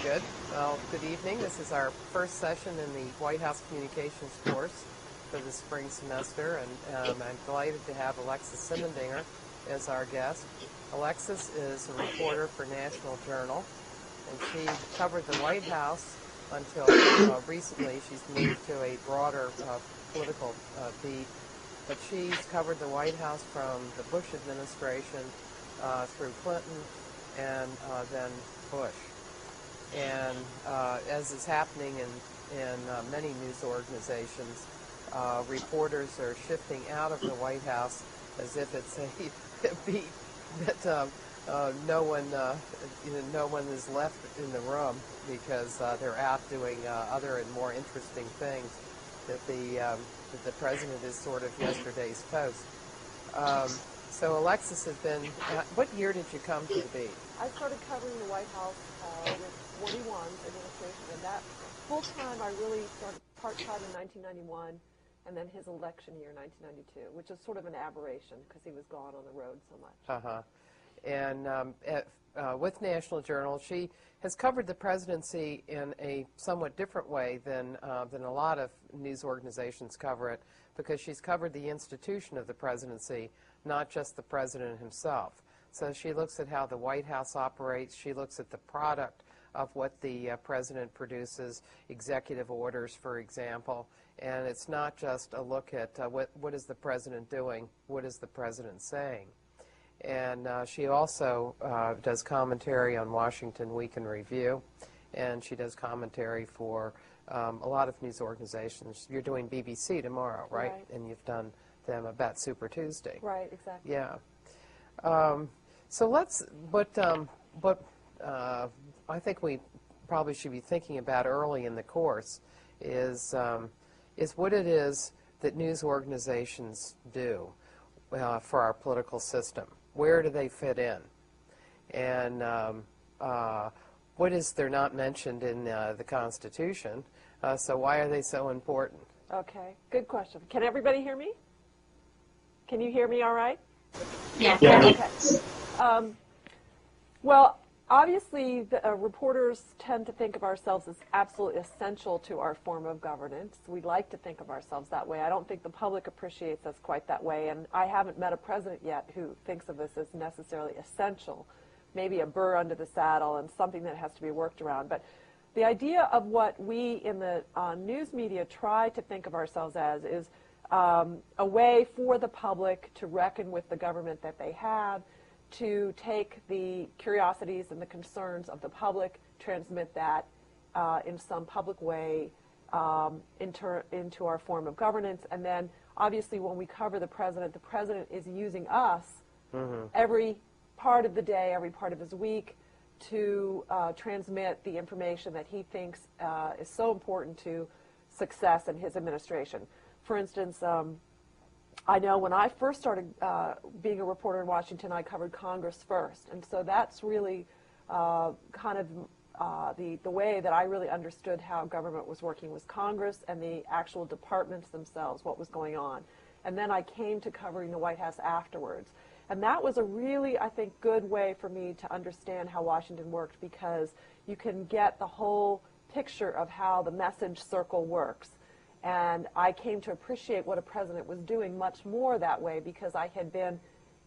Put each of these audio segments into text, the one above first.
good. Well, good evening. This is our first session in the White House Communications course for the spring semester, and I'm delighted to have Alexis Simendinger as our guest. Alexis is a reporter for National Journal, and she covered the White House until recently. She's moved to a broader political beat, but she's covered the White House from the Bush administration through Clinton and then Bush. And as is happening in many news organizations, reporters are shifting out of the White House as if it's a beat that no one is left in the room because they're out doing other and more interesting things. That the president is sort of yesterday's toast. So Alexis has been. What year did you come to the beat? I started covering the White House with 41's administration, and that full time I really started part-time in 1991, and then his election year, 1992, which is sort of an aberration because he was gone on the road so much. And with National Journal, she has covered the presidency in a somewhat different way than a lot of news organizations cover it, because she's covered the institution of the presidency, not just the president himself. So she looks at how the White House operates. She looks at the product of what the president produces, executive orders, for example. And it's not just a look at what is the president doing, what is the president saying. And she also does commentary on Washington Week in Review, and she does commentary for a lot of news organizations. You're doing BBC tomorrow, right? And you've done them about Super Tuesday. Right, exactly. Yeah. So let's, what I think we probably should be thinking about early in the course is what it is that news organizations do for our political system. Where do they fit in? And what is they're not mentioned in the Constitution? So why are they so important? Okay, good question. Can everybody hear me? Can you hear me all right? Yeah. Okay. Well, obviously, reporters tend to think of ourselves as absolutely essential to our form of governance. We like to think of ourselves that way. I don't think the public appreciates us quite that way, and I haven't met a president yet who thinks of us as necessarily essential. Maybe a burr under the saddle and something that has to be worked around. But the idea of what we in the news media try to think of ourselves as is a way for the public to reckon with the government that they have, to take the curiosities and the concerns of the public, transmit that in some public way into our form of governance. And then, obviously, when we cover the president is using us every part of the day, every part of his week, to transmit the information that he thinks is so important to success in his administration. For instance, I know when I first started being a reporter in Washington, I covered Congress first. And so that's really kind of the way that I really understood how government was working was Congress and the actual departments themselves, what was going on. And then I came to covering the White House afterwards. And that was a really, I think, good way for me to understand how Washington worked, because you can get the whole picture of how the message circle works. And I came to appreciate what a president was doing much more that way, because I had been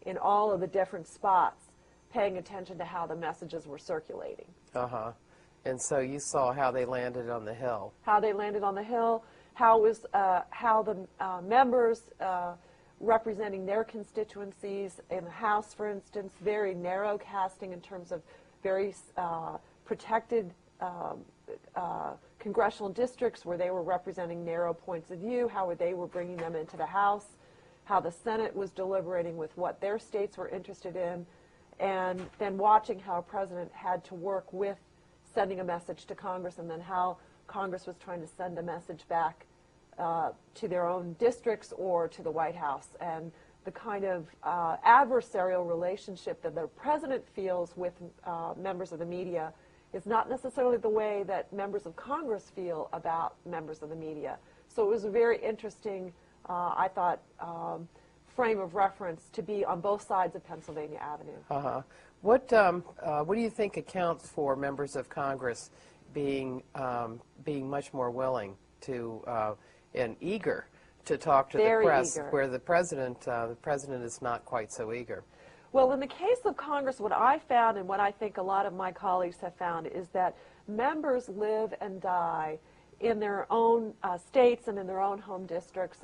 in all of the different spots paying attention to how the messages were circulating. And so you saw how they landed on the Hill. How they landed on the Hill, how the members representing their constituencies in the House, for instance, very narrow casting in terms of very protected congressional districts where they were representing narrow points of view, how they were bringing them into the House, how the Senate was deliberating with what their states were interested in, and then watching how a president had to work with sending a message to Congress, and then how Congress was trying to send a message back to their own districts or to the White House, and the kind of adversarial relationship that the president feels with members of the media is not necessarily the way that members of Congress feel about members of the media. So it was a very interesting, I thought, frame of reference to be on both sides of Pennsylvania Avenue. What do you think accounts for members of Congress being much more willing to and eager to talk to Very the press, eager. where the president is not quite so eager? Well, in the case of Congress, what I found and what I think a lot of my colleagues have found is that members live and die in their own states and in their own home districts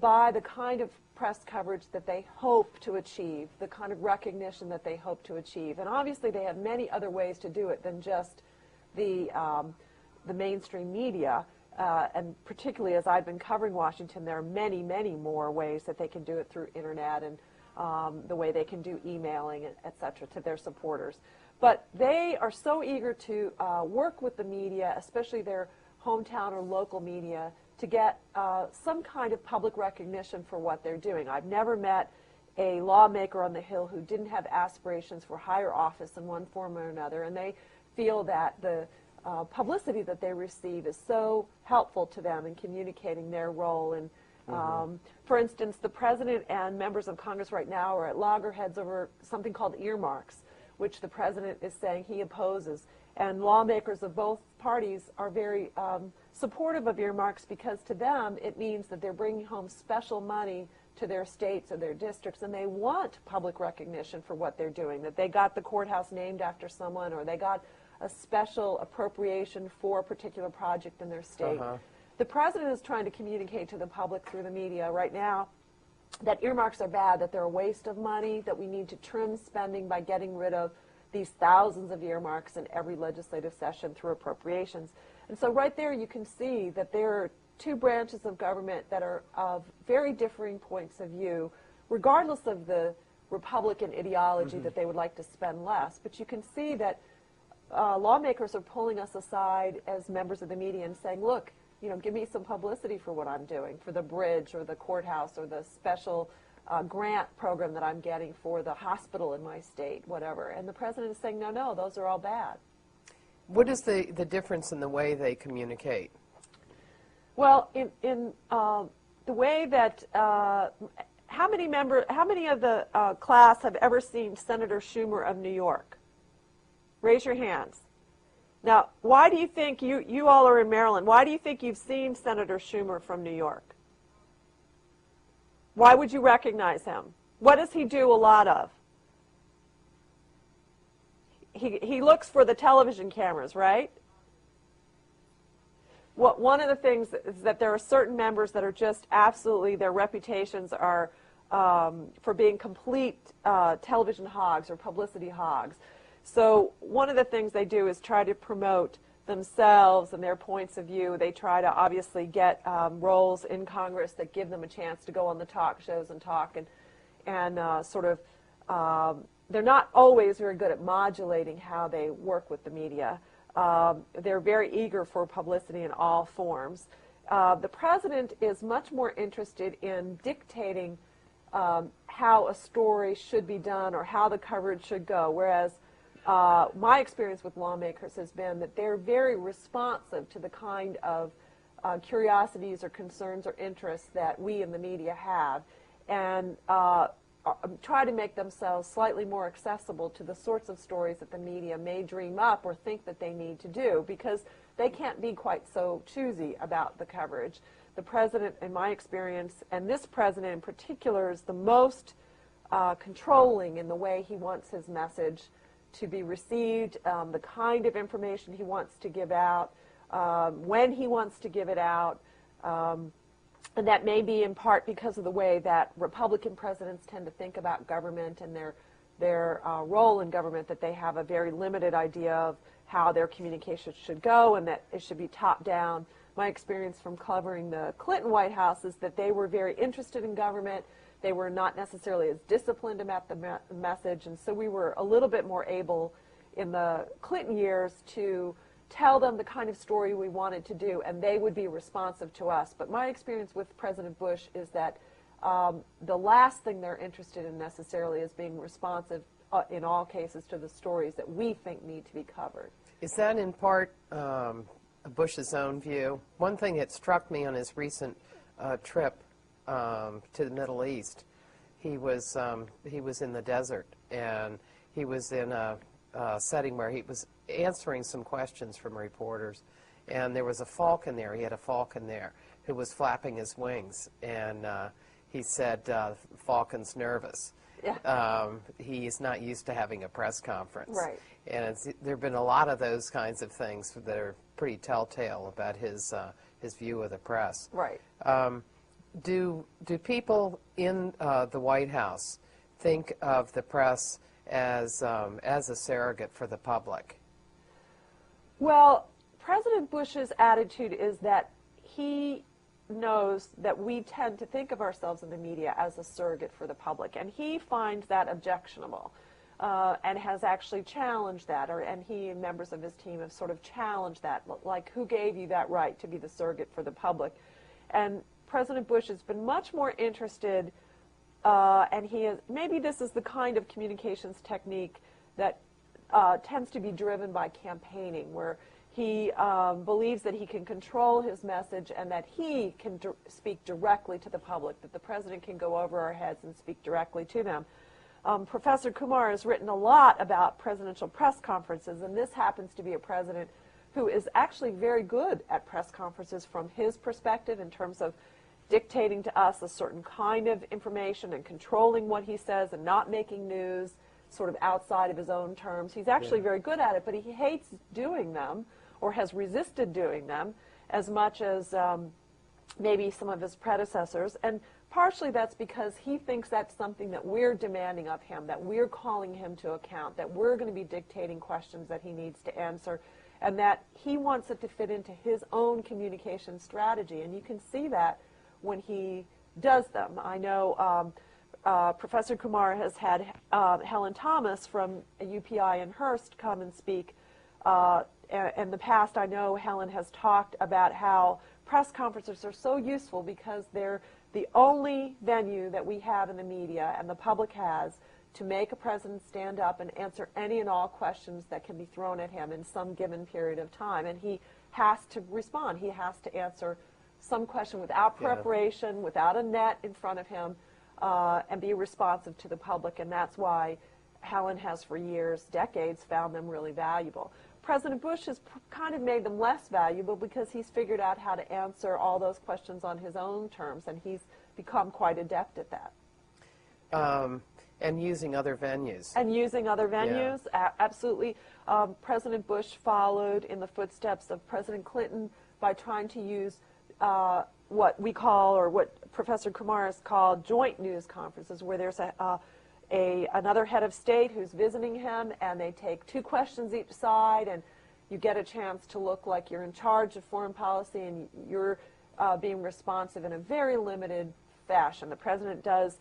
by the kind of press coverage that they hope to achieve, the kind of recognition that they hope to achieve. And obviously they have many other ways to do it than just the mainstream media. And particularly as I've been covering Washington, there are many, many more ways that they can do it through internet and the way they can do emailing, et cetera, to their supporters. But they are so eager to work with the media, especially their hometown or local media, to get some kind of public recognition for what they're doing. I've never met a lawmaker on the Hill who didn't have aspirations for higher office in one form or another, and they feel that the publicity that they receive is so helpful to them in communicating their role. And for instance, the president and members of Congress right now are at loggerheads over something called earmarks, which the president is saying he opposes. And lawmakers of both parties are very supportive of earmarks because to them it means that they're bringing home special money to their states or their districts, and they want public recognition for what they're doing, that they got the courthouse named after someone or they got a special appropriation for a particular project in their state. The president is trying to communicate to the public through the media right now that earmarks are bad, that they're a waste of money, that we need to trim spending by getting rid of these thousands of earmarks in every legislative session through appropriations. And so right there you can see that there are two branches of government that are of very differing points of view, regardless of the Republican ideology that they would like to spend less. But you can see that lawmakers are pulling us aside as members of the media and saying, look, you know, give me some publicity for what I'm doing, for the bridge or the courthouse or the special grant program that I'm getting for the hospital in my state, whatever. And the president is saying, no, no, those are all bad. What is the difference in the way they communicate? Well, in the way that how many of the class have ever seen Senator Schumer of New York? Raise your hands. Now, why do you think you all are in Maryland? Why do you think you've seen Senator Schumer from New York? Why would you recognize him? What does he do a lot of? He looks for the television cameras, right? One of the things is that there are certain members that are just absolutely, their reputations are for being complete television hogs or publicity hogs. So one of the things they do is try to promote themselves and their points of view. They try to obviously get roles in Congress that give them a chance to go on the talk shows and talk and sort of, they're not always very good at modulating how they work with the media. They're very eager for publicity in all forms. The president is much more interested in dictating how a story should be done or how the coverage should go, whereas my experience with lawmakers has been that they're very responsive to the kind of curiosities or concerns or interests that we in the media have, and try to make themselves slightly more accessible to the sorts of stories that the media may dream up or think that they need to do, because they can't be quite so choosy about the coverage. The president, in my experience, and this president in particular, is the most controlling in the way he wants his message to be received, the kind of information he wants to give out, when he wants to give it out. And that may be in part because of the way that Republican presidents tend to think about government and their role in government, that they have a very limited idea of how their communications should go and that it should be top down. My experience from covering the Clinton White House is that they were very interested in government. They were not necessarily as disciplined about the message, and so we were a little bit more able in the Clinton years to tell them the kind of story we wanted to do, and they would be responsive to us. But my experience with President Bush is that the last thing they're interested in necessarily is being responsive in all cases to the stories that we think need to be covered. Is that in part Bush's own view? One thing that struck me on his recent trip to the Middle East, he was in the desert, and he was in a setting where he was answering some questions from reporters, and there was a falcon there. He had a falcon there who was flapping his wings, and he said, "Falcon's nervous." Yeah. He is not used to having a press conference. Right. And there have been a lot of those kinds of things that are pretty telltale about his view of the press. Right. Do people in the White House think of the press as a surrogate for the public? Well, President Bush's attitude is that he knows that we tend to think of ourselves in the media as a surrogate for the public, and he finds that objectionable, and has actually challenged that, and he and members of his team have sort of challenged that, like, who gave you that right to be the surrogate for the public? And President Bush has been much more interested, and he is, maybe this is the kind of communications technique that tends to be driven by campaigning, where he believes that he can control his message and that he can speak directly to the public, that the president can go over our heads and speak directly to them. Professor Kumar has written a lot about presidential press conferences, and this happens to be a president who is actually very good at press conferences from his perspective in terms of dictating to us a certain kind of information and controlling what he says and not making news sort of outside of his own terms. He's actually very good at it, but he hates doing them, or has resisted doing them as much as maybe some of his predecessors. And partially that's because he thinks that's something that we're demanding of him, that we're calling him to account, that we're going to be dictating questions that he needs to answer, and that he wants it to fit into his own communication strategy. And you can see that when he does them. I know Professor Kumar has had Helen Thomas from UPI in Hearst come and speak. In the past, I know Helen has talked about how press conferences are so useful because they're the only venue that we have in the media and the public has to make a president stand up and answer any and all questions that can be thrown at him in some given period of time. And he has to respond. He has to answer some question without preparation, without a net in front of him, and be responsive to the public. And that's why Helen has for years, decades, found them really valuable. President Bush has kind of made them less valuable because he's figured out how to answer all those questions on his own terms, and he's become quite adept at that. And using other venues. And using other venues, absolutely. President Bush followed in the footsteps of President Clinton by trying to use what we call, or what Professor Kumar has called, joint news conferences, where there's another head of state who's visiting him, and they take two questions each side, and you get a chance to look like you're in charge of foreign policy, and you're being responsive in a very limited fashion. The president does,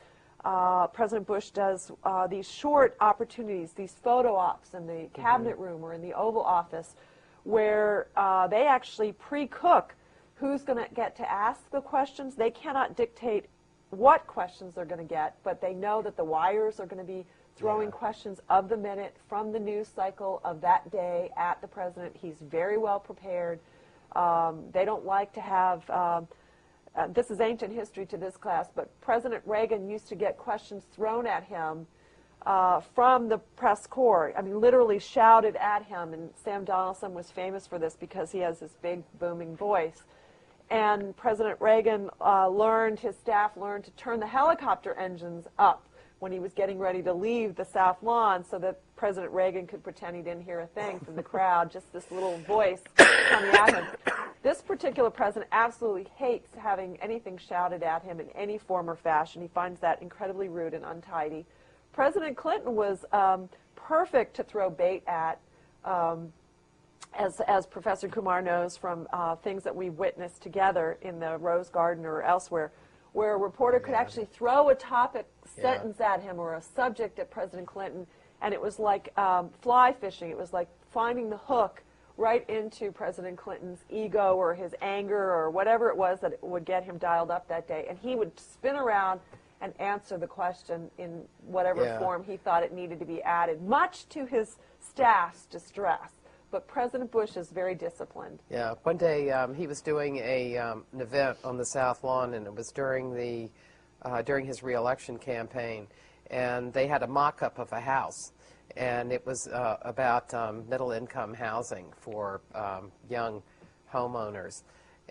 President Bush does these short opportunities, these photo ops in the cabinet room or in the Oval Office, where they actually pre-cook who's going to get to ask the questions. They cannot dictate what questions they're going to get, but they know that the wires are going to be throwing questions of the minute from the news cycle of that day at the president. He's very well prepared. They don't like to have, this is ancient history to this class, but President Reagan used to get questions thrown at him from the press corps. I mean, literally shouted at him, and Sam Donaldson was famous for this because he has this big booming voice. And President Reagan his staff learned to turn the helicopter engines up when he was getting ready to leave the South Lawn so that President Reagan could pretend he didn't hear a thing from the crowd, just this little voice coming at him. This particular president absolutely hates having anything shouted at him in any form or fashion. He finds that incredibly rude and untidy. President Clinton was perfect to throw bait at, as Professor Kumar knows from things that we witnessed together in the Rose Garden or elsewhere, where a reporter could actually throw a topic sentence at him or a subject at President Clinton, and it was like fly fishing. It was like finding the hook right into President Clinton's ego or his anger or whatever it was that would get him dialed up that day, and he would spin around and answer the question in whatever form he thought it needed to be added, much to his staff's distress. But President Bush is very disciplined. Yeah. One day he was doing an event on the South Lawn, and it was during his re-election campaign, and they had a mock-up of a house. and it was about middle-income housing for young homeowners.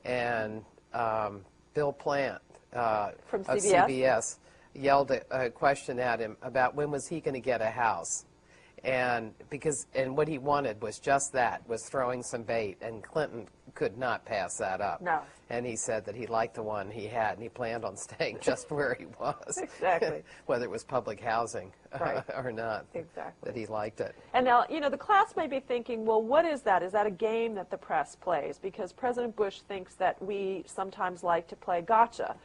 And Bill Plant From of CBS? CBS yelled a question at him about when was he going to get a house. And what he wanted was just that, was throwing some bait, and Clinton could not pass that up. No. And he said that he liked the one he had, and he planned on staying just where he was. Exactly. Whether it was public housing Right. or not. Exactly. That he liked it. And now, the class may be thinking, well, what is that? Is that a game that the press plays? Because President Bush thinks that we sometimes like to play gotcha,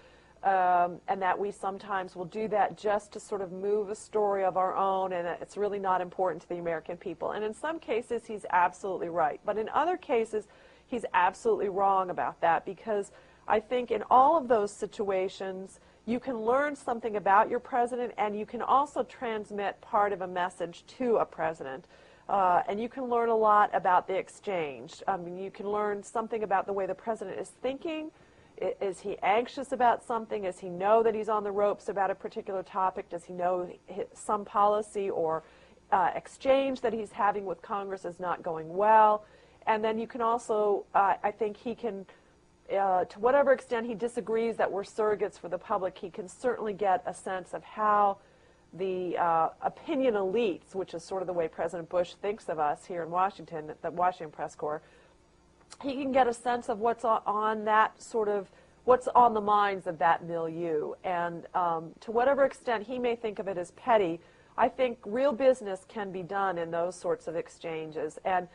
and that we sometimes will do that just to sort of move a story of our own, and it's really not important to the American people. And in some cases, he's absolutely right. But in other cases, he's absolutely wrong about that, because I think in all of those situations, you can learn something about your president, and you can also transmit part of a message to a president. And you can learn a lot about the exchange. I mean, you can learn something about the way the president is thinking. Is he anxious about something? Does he know that he's on the ropes about a particular topic? Does he know some policy or exchange that he's having with Congress is not going well? And then you can also, I think he can, to whatever extent he disagrees that we're surrogates for the public, he can certainly get a sense of how the opinion elites, which is sort of the way President Bush thinks of us here in Washington, the Washington Press Corps, he can get a sense of what's on that sort of, what's on the minds of that milieu. And to whatever extent he may think of it as petty, I think real business can be done in those sorts of exchanges. And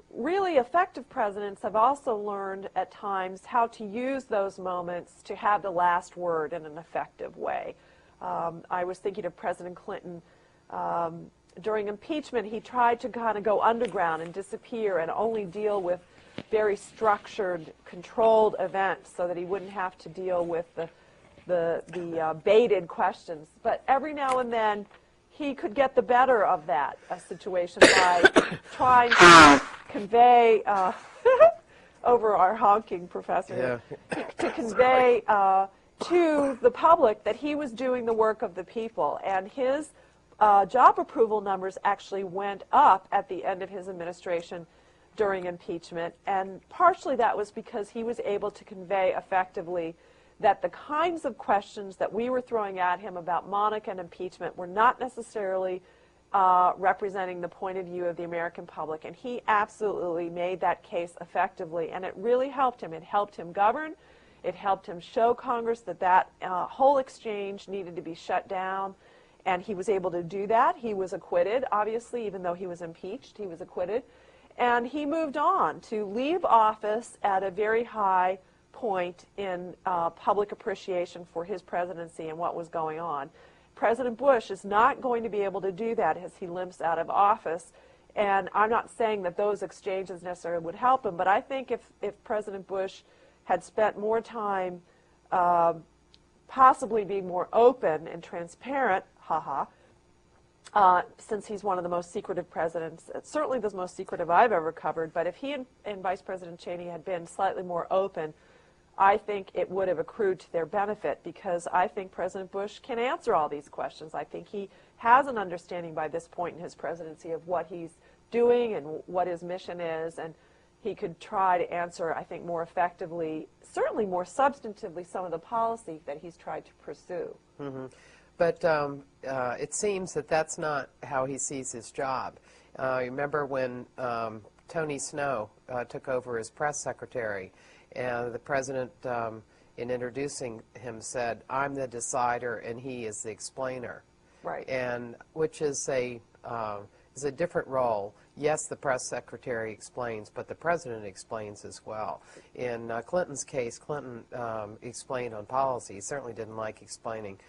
really effective presidents have also learned at times how to use those moments to have the last word in an effective way. I was thinking of President Clinton. During impeachment, he tried to kind of go underground and disappear and only deal with very structured, controlled events so that he wouldn't have to deal with the baited questions. But every now and then, he could get the better of that situation by trying to convey, over our honking professor, to convey to the public that he was doing the work of the people. And his job approval numbers actually went up at the end of his administration during impeachment, and partially that was because he was able to convey effectively that the kinds of questions that we were throwing at him about Monica and impeachment were not necessarily representing the point of view of the American public, and he absolutely made that case effectively, and it really helped him. It helped him govern. It helped him show Congress that whole exchange needed to be shut down. And he was able to do that. He was acquitted, obviously, even though he was impeached, he was acquitted. And he moved on to leave office at a very high point in public appreciation for his presidency and what was going on. President Bush is not going to be able to do that as he limps out of office. And I'm not saying that those exchanges necessarily would help him, but I think if President Bush had spent more time possibly being more open and transparent, since he's one of the most secretive presidents, certainly the most secretive I've ever covered, but if he and Vice President Cheney had been slightly more open, I think it would have accrued to their benefit, because I think President Bush can answer all these questions. I think he has an understanding by this point in his presidency of what he's doing and what his mission is, and he could try to answer, I think, more effectively, certainly more substantively, some of the policy that he's tried to pursue. Mm-hmm. But it seems that that's not how he sees his job. Remember when Tony Snow took over as press secretary, and the president, in introducing him, said, "I'm the decider and he is the explainer." Right. And which is a different role. Yes, the press secretary explains, but the president explains as well. In Clinton's case, Clinton explained on policy. He certainly didn't like explaining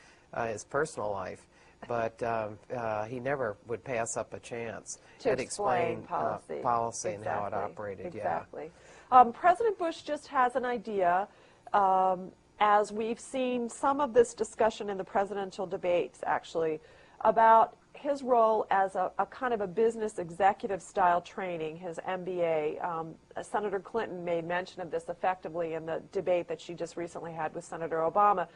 his personal life, but he never would pass up a chance to explain policy exactly. And how it operated. Exactly. President Bush just has an idea, as we've seen some of this discussion in the presidential debates, actually, about his role as a kind of a business executive style training, his MBA. Senator Clinton made mention of this effectively in the debate that she just recently had with Senator Obama,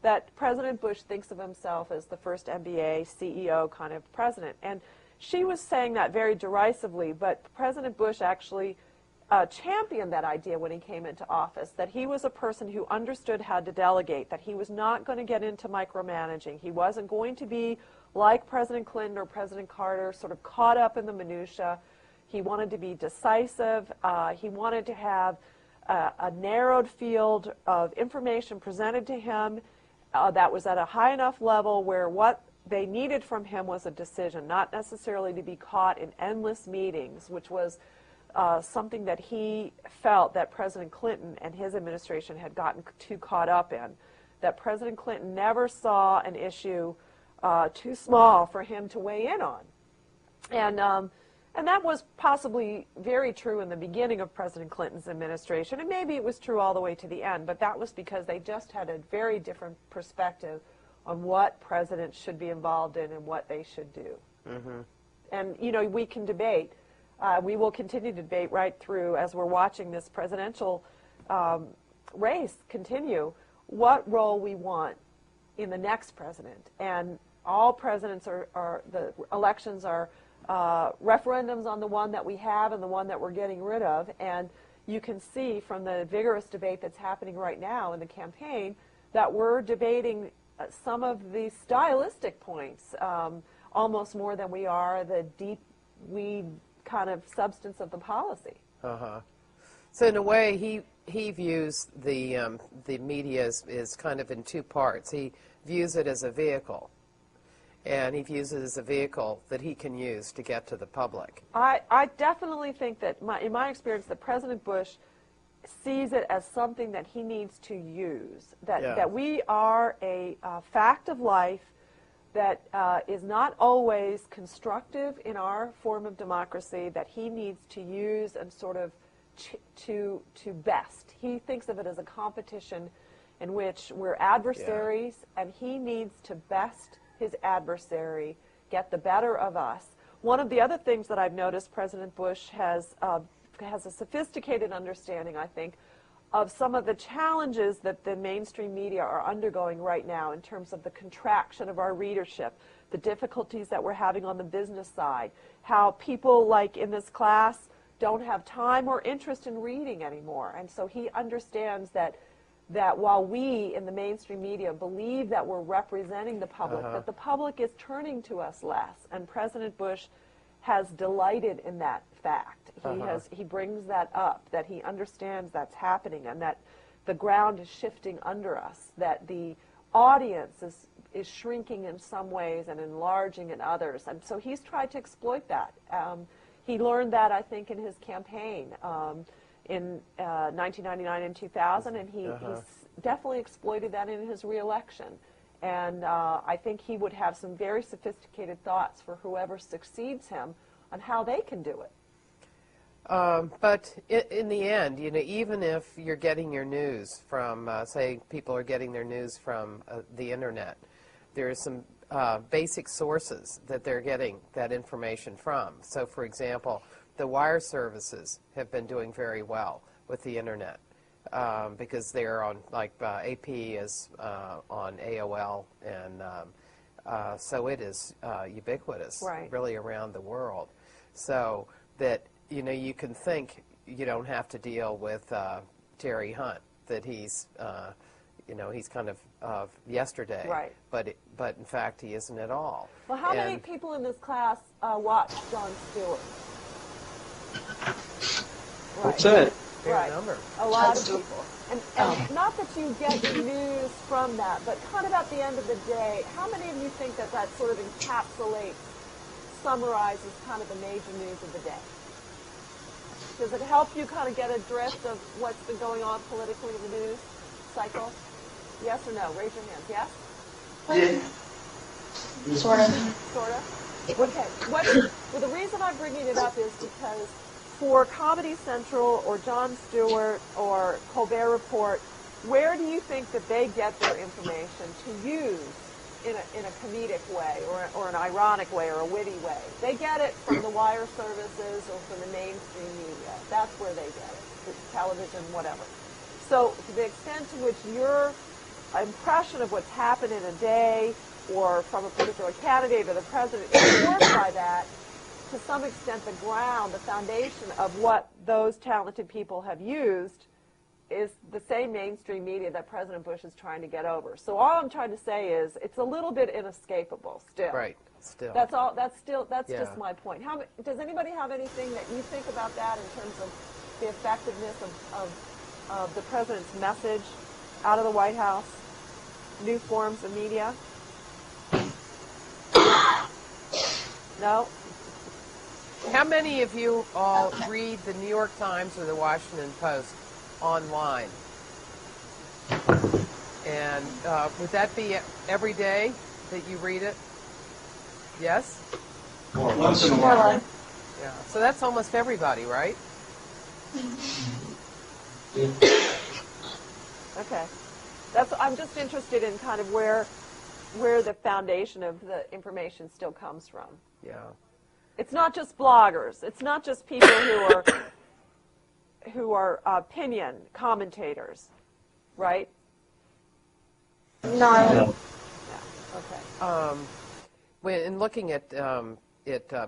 that President Bush thinks of himself as the first MBA CEO kind of president. And she was saying that very derisively, but President Bush actually championed that idea when he came into office, that he was a person who understood how to delegate, that he was not going to get into micromanaging. He wasn't going to be like President Clinton or President Carter, sort of caught up in the minutia. He wanted to be decisive. He wanted to have a narrowed field of information presented to him that was at a high enough level where what they needed from him was a decision, not necessarily to be caught in endless meetings, which was something that he felt that President Clinton and his administration had gotten too caught up in, that President Clinton never saw an issue too small for him to weigh in on. And that was possibly very true in the beginning of President Clinton's administration, and maybe it was true all the way to the end, but that was because they just had a very different perspective on what presidents should be involved in and what they should do. Mm-hmm. And, you know, we can debate. We will continue to debate right through, as we're watching this presidential race continue, what role we want in the next president. And all presidents the elections are referendums on the one that we have and the one that we're getting rid of. And you can see from the vigorous debate that's happening right now in the campaign that we're debating some of the stylistic points almost more than we are the deep weed kind of substance of the policy. Uh-huh. So in a way, he views the media as kind of in two parts. He views it as a vehicle, and he views it as a vehicle that he can use to get to the public. I definitely think that, in my experience, that President Bush sees it as something that he needs to use, that we are a fact of life that is not always constructive in our form of democracy, that he needs to use and sort of to best. He thinks of it as a competition in which we're adversaries, and he needs to best his adversary, get the better of us. One of the other things that I've noticed President Bush has a sophisticated understanding, I think, of some of the challenges that the mainstream media are undergoing right now in terms of the contraction of our readership, the difficulties that we're having on the business side, how people like in this class don't have time or interest in reading anymore. And so he understands that while we in the mainstream media believe that we're representing the public, that the public is turning to us less. And President Bush has delighted in that fact. He brings that up, that he understands that's happening and that the ground is shifting under us, that the audience is shrinking in some ways and enlarging in others. And so he's tried to exploit that. He learned that, I think, in his campaign in 1999 and 2000, and he's definitely exploited that in his reelection. And I think he would have some very sophisticated thoughts for whoever succeeds him on how they can do it. But in the end, you know, even if you're getting your news from, say, people are getting their news from the internet, there are some basic sources that they're getting that information from. So, for example, the wire services have been doing very well with the internet because they're on, like AP is on AOL, and so it is ubiquitous, really around the world. So that, you know, you can think you don't have to deal with Terry Hunt, that he's, you know, he's kind of yesterday. Right. But in fact, he isn't at all. Well, how many people in this class watch Jon Stewart? What's that? Fair number. A lot of people. And not that you get your news from that, but kind of at the end of the day, how many of you think that sort of encapsulates, summarizes kind of the major news of the day? Does it help you kind of get a drift of what's been going on politically in the news cycle? Yes or no? Raise your hands. Yes? Yeah. Sort of. Sort of? Okay. Well, the reason I'm bringing it up is because for Comedy Central or Jon Stewart or Colbert Report, where do you think that they get their information to use in a comedic way or an ironic way or a witty way? They get it from the wire services or from the mainstream media. That's where they get it, television, whatever. So to the extent to which your impression of what's happened in a day or from a particular candidate or the president is informed by that, to some extent, the ground, the foundation of what those talented people have used is the same mainstream media that President Bush is trying to get over. So all I'm trying to say is it's a little bit inescapable still. Right. Still. That's all. That's Yeah. just my point. Does anybody have anything that you think about that in terms of the effectiveness of the president's message out of the White House? New forms of media? No? How many of you all read the New York Times or the Washington Post online? And would that be every day that you read it? Yes? Once in a while. Yeah. So that's almost everybody, right? Okay. I'm just interested in kind of where the foundation of the information still comes from. Yeah. It's not just bloggers. It's not just people who are opinion commentators, right? No. Yeah. Okay. In looking at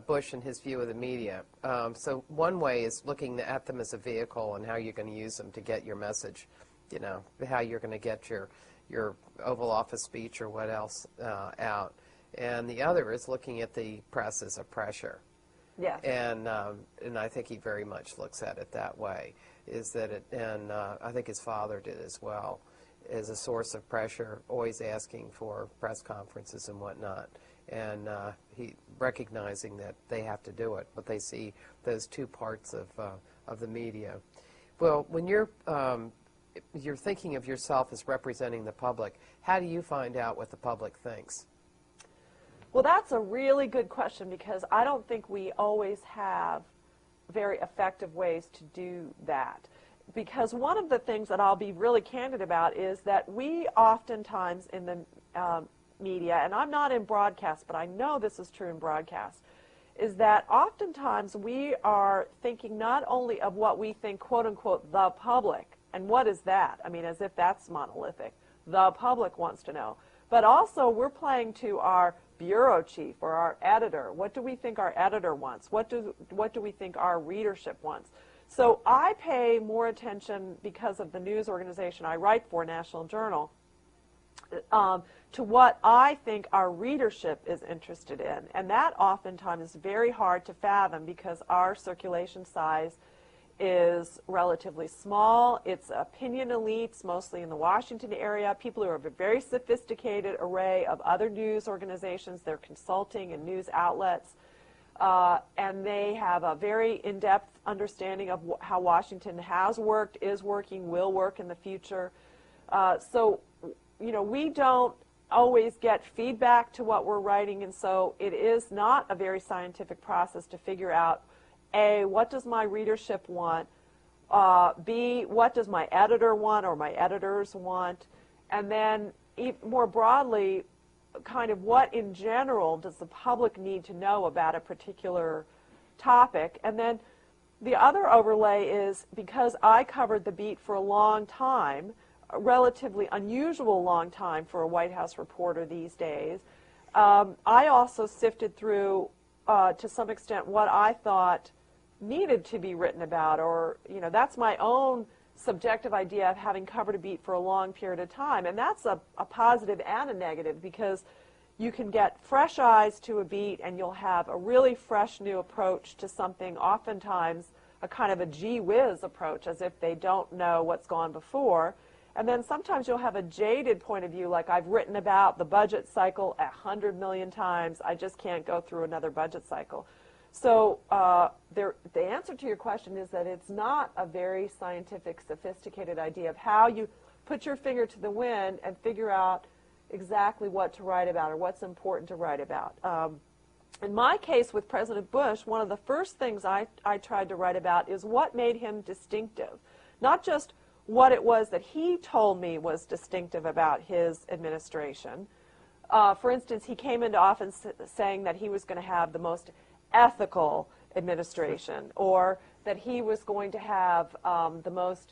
Bush and his view of the media, so one way is looking at them as a vehicle and how you're going to use them to get your message, how you're going to get your Oval Office speech or what else out. And the other is looking at the press as a pressure. Yeah. And I think he very much looks at it that way, and I think his father did as well, as a source of pressure, always asking for press conferences and whatnot. And he recognizing that they have to do it, but they see those two parts of the media. Well, when you're thinking of yourself as representing the public, how do you find out what the public thinks? Well, that's a really good question because I don't think we always have very effective ways to do that. Because one of the things that I'll be really candid about is that we oftentimes in the media, and I'm not in broadcast, but I know this is true in broadcast, is that oftentimes we are thinking not only of what we think, quote unquote, the public, and what is that? I mean, as if that's monolithic. The public wants to know. But also we're playing to our bureau chief or our editor. What do we think our editor wants? What do we think our readership wants? So I pay more attention, because of the news organization I write for, National Journal, to what I think our readership is interested in. And that oftentimes is very hard to fathom because our circulation size is relatively small. It's opinion elites, mostly in the Washington area, people who have a very sophisticated array of other news organizations, they're consulting and news outlets, and they have a very in-depth understanding of how Washington has worked, is working, will work in the future. So, we don't always get feedback to what we're writing, and so it is not a very scientific process to figure out, A, what does my readership want? B, what does my editor want or my editors want? And then more broadly, kind of what in general does the public need to know about a particular topic? And then the other overlay is, because I covered the beat for a long time, a relatively unusual long time for a White House reporter these days, I also sifted through, to some extent, what I thought needed to be written about, or, that's my own subjective idea of having covered a beat for a long period of time. And that's a positive and a negative, because you can get fresh eyes to a beat and you'll have a really fresh new approach to something, oftentimes a kind of a gee whiz approach, as if they don't know what's gone before. And then sometimes you'll have a jaded point of view, like I've written about the budget cycle 100 million times, I just can't go through another budget cycle. So the answer to your question is that it's not a very scientific, sophisticated idea of how you put your finger to the wind and figure out exactly what to write about or what's important to write about. In my case with President Bush, one of the first things I tried to write about is what made him distinctive. Not just what it was that he told me was distinctive about his administration. For instance, he came into office saying that he was going to have the most ethical administration, or that he was going to have the most,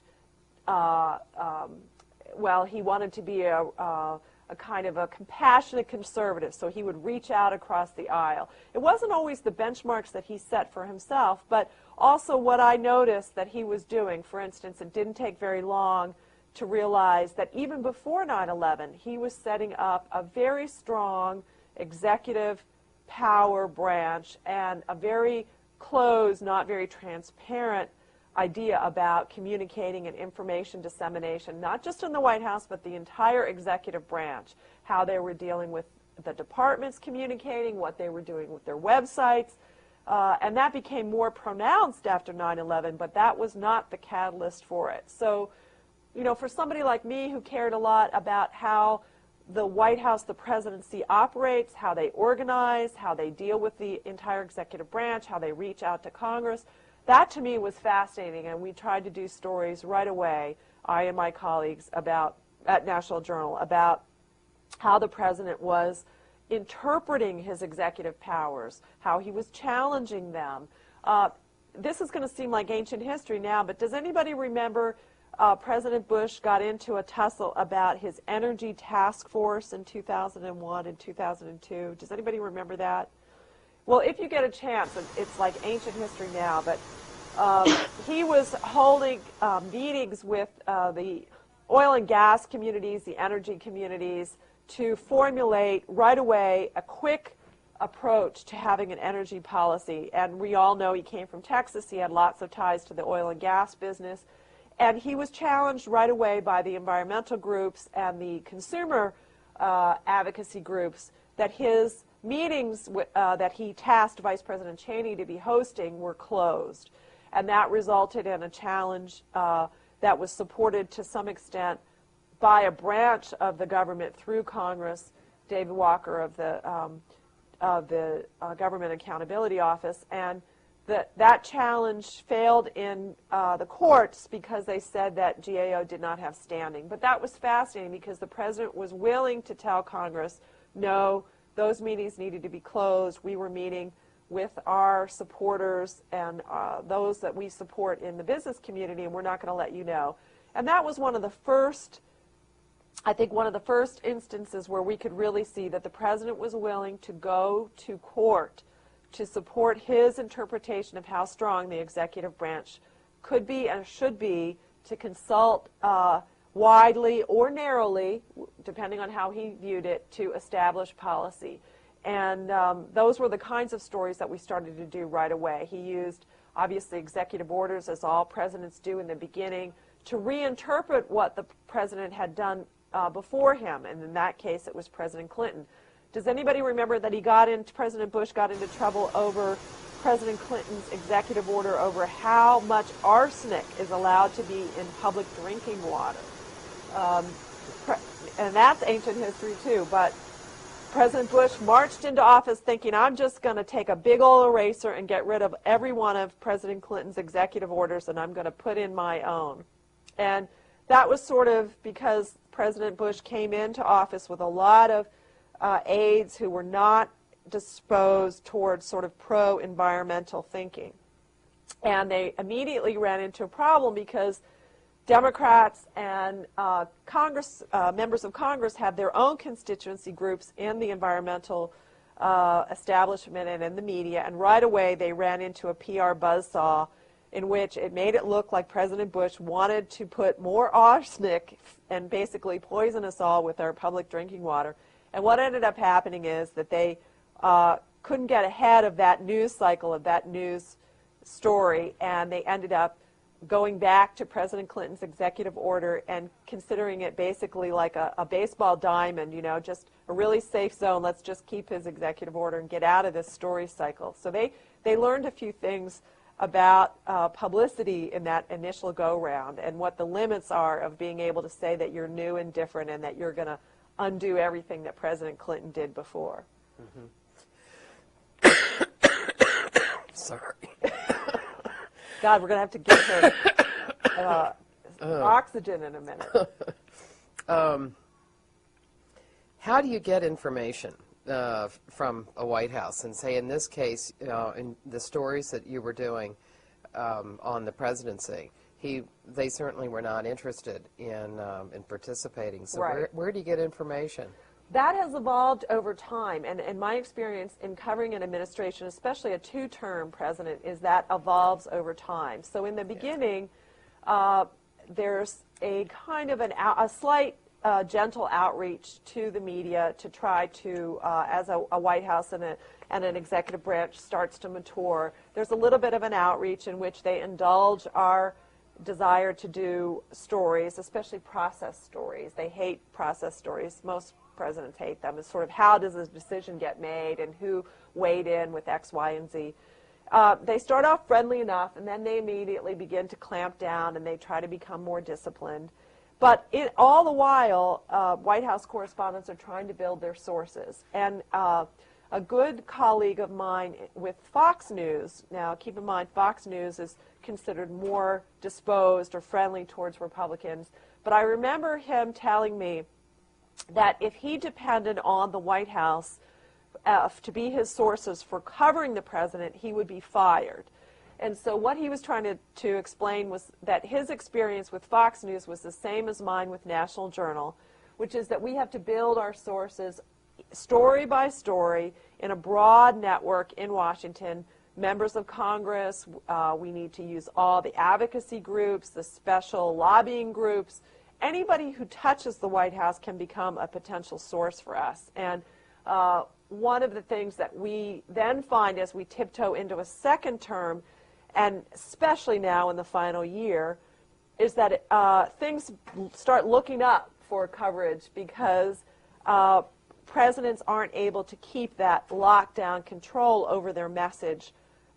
well, he wanted to be a a kind of a compassionate conservative, so he would reach out across the aisle. It wasn't always the benchmarks that he set for himself, but also what I noticed that he was doing. For instance, it didn't take very long to realize that even before 9/11, he was setting up a very strong executive power branch and a very closed, not very transparent idea about communicating and information dissemination, not just in the White House, but the entire executive branch, how they were dealing with the departments communicating, what they were doing with their websites, and that became more pronounced after 9/11, but that was not the catalyst for it. So, you know, for somebody like me who cared a lot about how the White House, the presidency operates, how they organize, how they deal with the entire executive branch, how they reach out to Congress, that to me was fascinating, and we tried to do stories right away, I and my colleagues at National Journal, about how the president was interpreting his executive powers, how he was challenging them. This is going to seem like ancient history now, but does anybody remember President Bush got into a tussle about his energy task force in 2001 and 2002? Does anybody remember that? Well, if you get a chance, it's like ancient history now, but he was holding meetings with the oil and gas communities, the energy communities, to formulate right away a quick approach to having an energy policy. And we all know he came from Texas. He had lots of ties to the oil and gas business. And he was challenged right away by the environmental groups and the consumer advocacy groups that his meetings that he tasked Vice President Cheney to be hosting were closed. And that resulted in a challenge that was supported to some extent by a branch of the government through Congress, David Walker of the Government Accountability Office, and that challenge failed in the courts because they said that GAO did not have standing. But that was fascinating because the president was willing to tell Congress, no, those meetings needed to be closed. We were meeting with our supporters and those that we support in the business community, and we're not going to let you know. And that was one of the first, I think, one of the first instances where we could really see that the president was willing to go to court to support his interpretation of how strong the executive branch could be and should be, to consult widely or narrowly, depending on how he viewed it, to establish policy. And those were the kinds of stories that we started to do right away. He used, obviously, executive orders, as all presidents do in the beginning, to reinterpret what the president had done before him, and in that case it was President Clinton. Does anybody remember that President Bush got into trouble over President Clinton's executive order over how much arsenic is allowed to be in public drinking water? And that's ancient history too, but President Bush marched into office thinking, I'm just going to take a big old eraser and get rid of every one of President Clinton's executive orders, and I'm going to put in my own. And that was sort of because President Bush came into office with a lot of aides who were not disposed towards sort of pro-environmental thinking. And they immediately ran into a problem because Democrats and members of Congress have their own constituency groups in the environmental establishment and in the media, and right away they ran into a PR buzzsaw in which it made it look like President Bush wanted to put more arsenic and basically poison us all with our public drinking water. And what ended up happening is that they couldn't get ahead of that news cycle, of that news story, and they ended up going back to President Clinton's executive order and considering it basically like a baseball diamond, you know, just a really safe zone. Let's just keep his executive order and get out of this story cycle. So they learned a few things about publicity in that initial go-round and what the limits are of being able to say that you're new and different and that you're going to undo everything that President Clinton did before. Mm-hmm. Sorry. God, we're going to have to give her oxygen in a minute. How do you get information from a White House? And say, in this case, in the stories that you were doing on the presidency, they certainly were not interested in participating. So Right. where do you get information? That has evolved over time, and in my experience in covering an administration, especially a two-term president, is that evolves over time. So in the beginning, there's a kind of a slight gentle outreach to the media to try to, as a White House and an executive branch starts to mature, there's a little bit of an outreach in which they indulge our desire to do stories, especially process stories. They hate process stories. Most presidents hate them. It's sort of how does this decision get made and who weighed in with X, Y, and Z. They start off friendly enough, and then they immediately begin to clamp down, and they try to become more disciplined. But all the while, White House correspondents are trying to build their sources. And a good colleague of mine with Fox News, now keep in mind Fox News is considered more disposed or friendly towards Republicans, but I remember him telling me that if he depended on the White House to be his sources for covering the president, he would be fired. And so what he was trying to explain was that his experience with Fox News was the same as mine with National Journal, which is that we have to build our sources story by story in a broad network in Washington, members of Congress, we need to use all the advocacy groups, the special lobbying groups. Anybody who touches the White House can become a potential source for us. And one of the things that we then find as we tiptoe into a second term, and especially now in the final year, is that things start looking up for coverage because presidents aren't able to keep that lockdown control over their message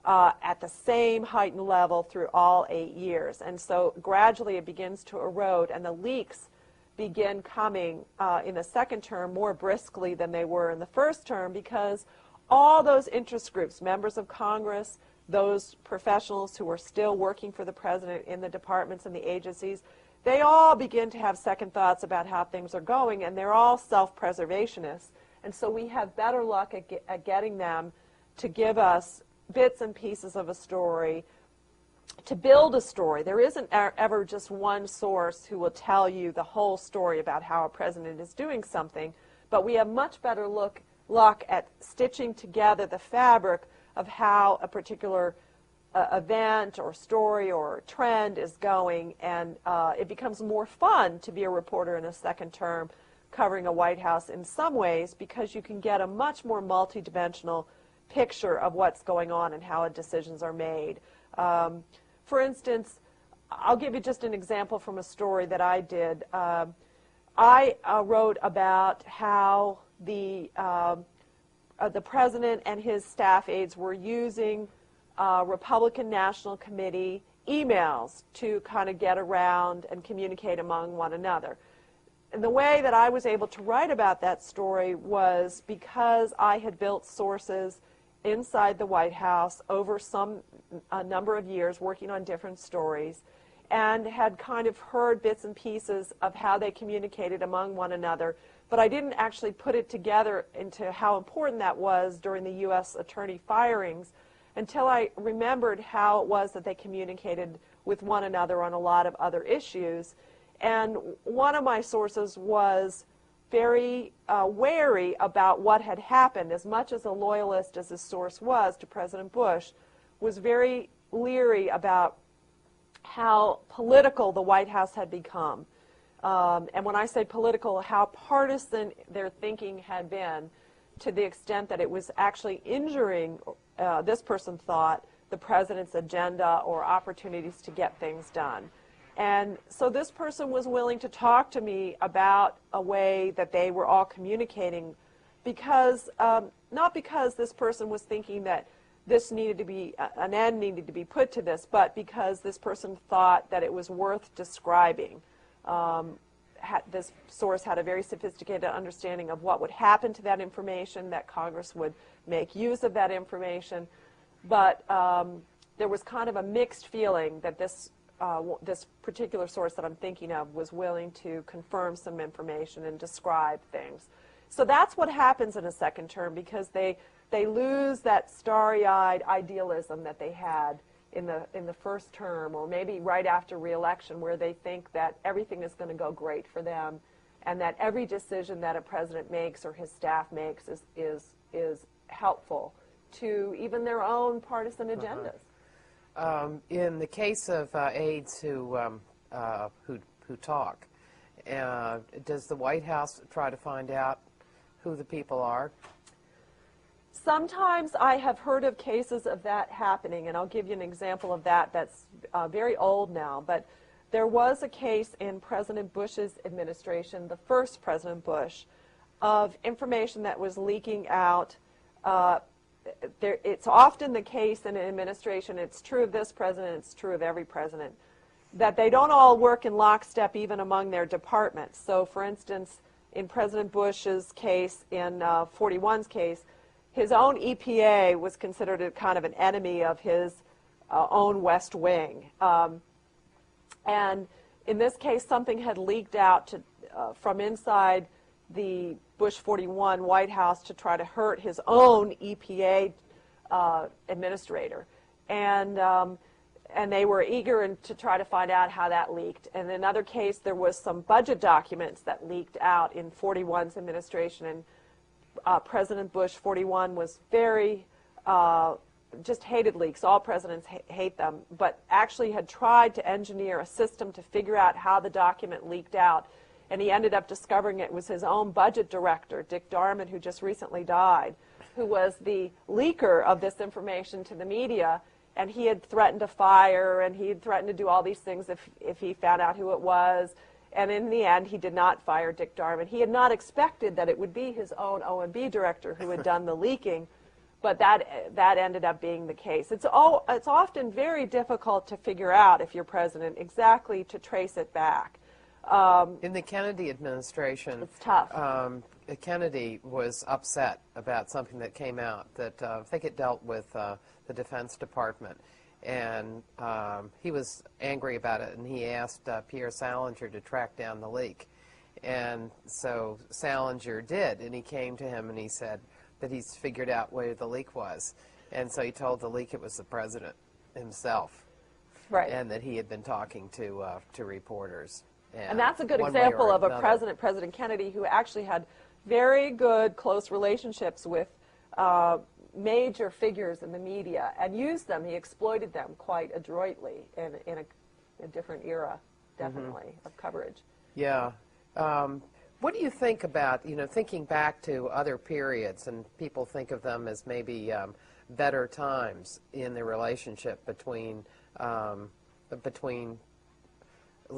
at the same heightened level through all 8 years. And so gradually it begins to erode, and the leaks begin coming in the second term more briskly than they were in the first term, because all those interest groups, members of Congress, those professionals who are still working for the president in the departments and the agencies, they all begin to have second thoughts about how things are going, and they're all self-preservationists. And so we have better luck at getting them to give us bits and pieces of a story, to build a story. There isn't ever just one source who will tell you the whole story about how a president is doing something, but we have much better luck at stitching together the fabric of how a particular event or story or trend is going, and it becomes more fun to be a reporter in a second term covering a White House in some ways, because you can get a much more multidimensional picture of what's going on and how decisions are made. For instance, I'll give you just an example from a story that I did. I wrote about how the president and his staff aides were using Republican National Committee emails to kind of get around and communicate among one another. And the way that I was able to write about that story was because I had built sources inside the White House over a number of years working on different stories, and had kind of heard bits and pieces of how they communicated among one another, but I didn't actually put it together into how important that was during the U.S. attorney firings until I remembered how it was that they communicated with one another on a lot of other issues. And one of my sources was very wary about what had happened. As much as a loyalist as this source was to President Bush, was very leery about how political the White House had become. And when I say political, how partisan their thinking had been, to the extent that it was actually injuring, this person thought, the president's agenda or opportunities to get things done. And so this person was willing to talk to me about a way that they were all communicating, because not because this person was thinking that this needed to be, an end needed to be put to this, but because this person thought that it was worth describing. This source had a very sophisticated understanding of what would happen to that information, that Congress would make use of that information, but there was kind of a mixed feeling that this particular source that I'm thinking of was willing to confirm some information and describe things. So that's what happens in a second term, because they lose that starry-eyed idealism that they had in the first term, or maybe right after re-election, where they think that everything is going to go great for them, and that every decision that a president makes or his staff makes is helpful to even their own partisan agendas. In the case of aides who talk, does the White House try to find out who the people are? Sometimes I have heard of cases of that happening, and I'll give you an example of that that's very old now, but there was a case in President Bush's administration, the first President Bush, of information that was leaking out. It's often the case in an administration, it's true of this president, it's true of every president, that they don't all work in lockstep even among their departments. So, for instance, in President Bush's case, in 41's case, his own EPA was considered a kind of an enemy of his own West Wing. And in this case, something had leaked out from inside the Bush 41 White House to try to hurt his own EPA administrator. And they were eager to try to find out how that leaked. And in another case, there was some budget documents that leaked out in 41's administration, and President Bush 41 was very, just hated leaks. All presidents hate them, but actually had tried to engineer a system to figure out how the document leaked out. And he ended up discovering it was his own budget director, Dick Darman, who just recently died, who was the leaker of this information to the media. And he had threatened to fire, and he had threatened to do all these things if he found out who it was. And in the end, he did not fire Dick Darman. He had not expected that it would be his own OMB director who had done the leaking, but that ended up being the case. It's often very difficult to figure out, if you're president, exactly to trace it back. In the Kennedy administration, It's tough. Kennedy was upset about something that came out that I think it dealt with the Defense Department. And he was angry about it, and he asked Pierre Salinger to track down the leak. And so Salinger did, and he came to him and he said that he's figured out where the leak was. And so he told the leak it was the president himself. Right. And that he had been talking to reporters. And that's a good one way example or of a another. president, President Kennedy, who actually had very good, close relationships with major figures in the media and used them. He exploited them quite adroitly in a different era, definitely, of coverage. Yeah. What do you think about, thinking back to other periods, and people think of them as maybe better times in the relationship between at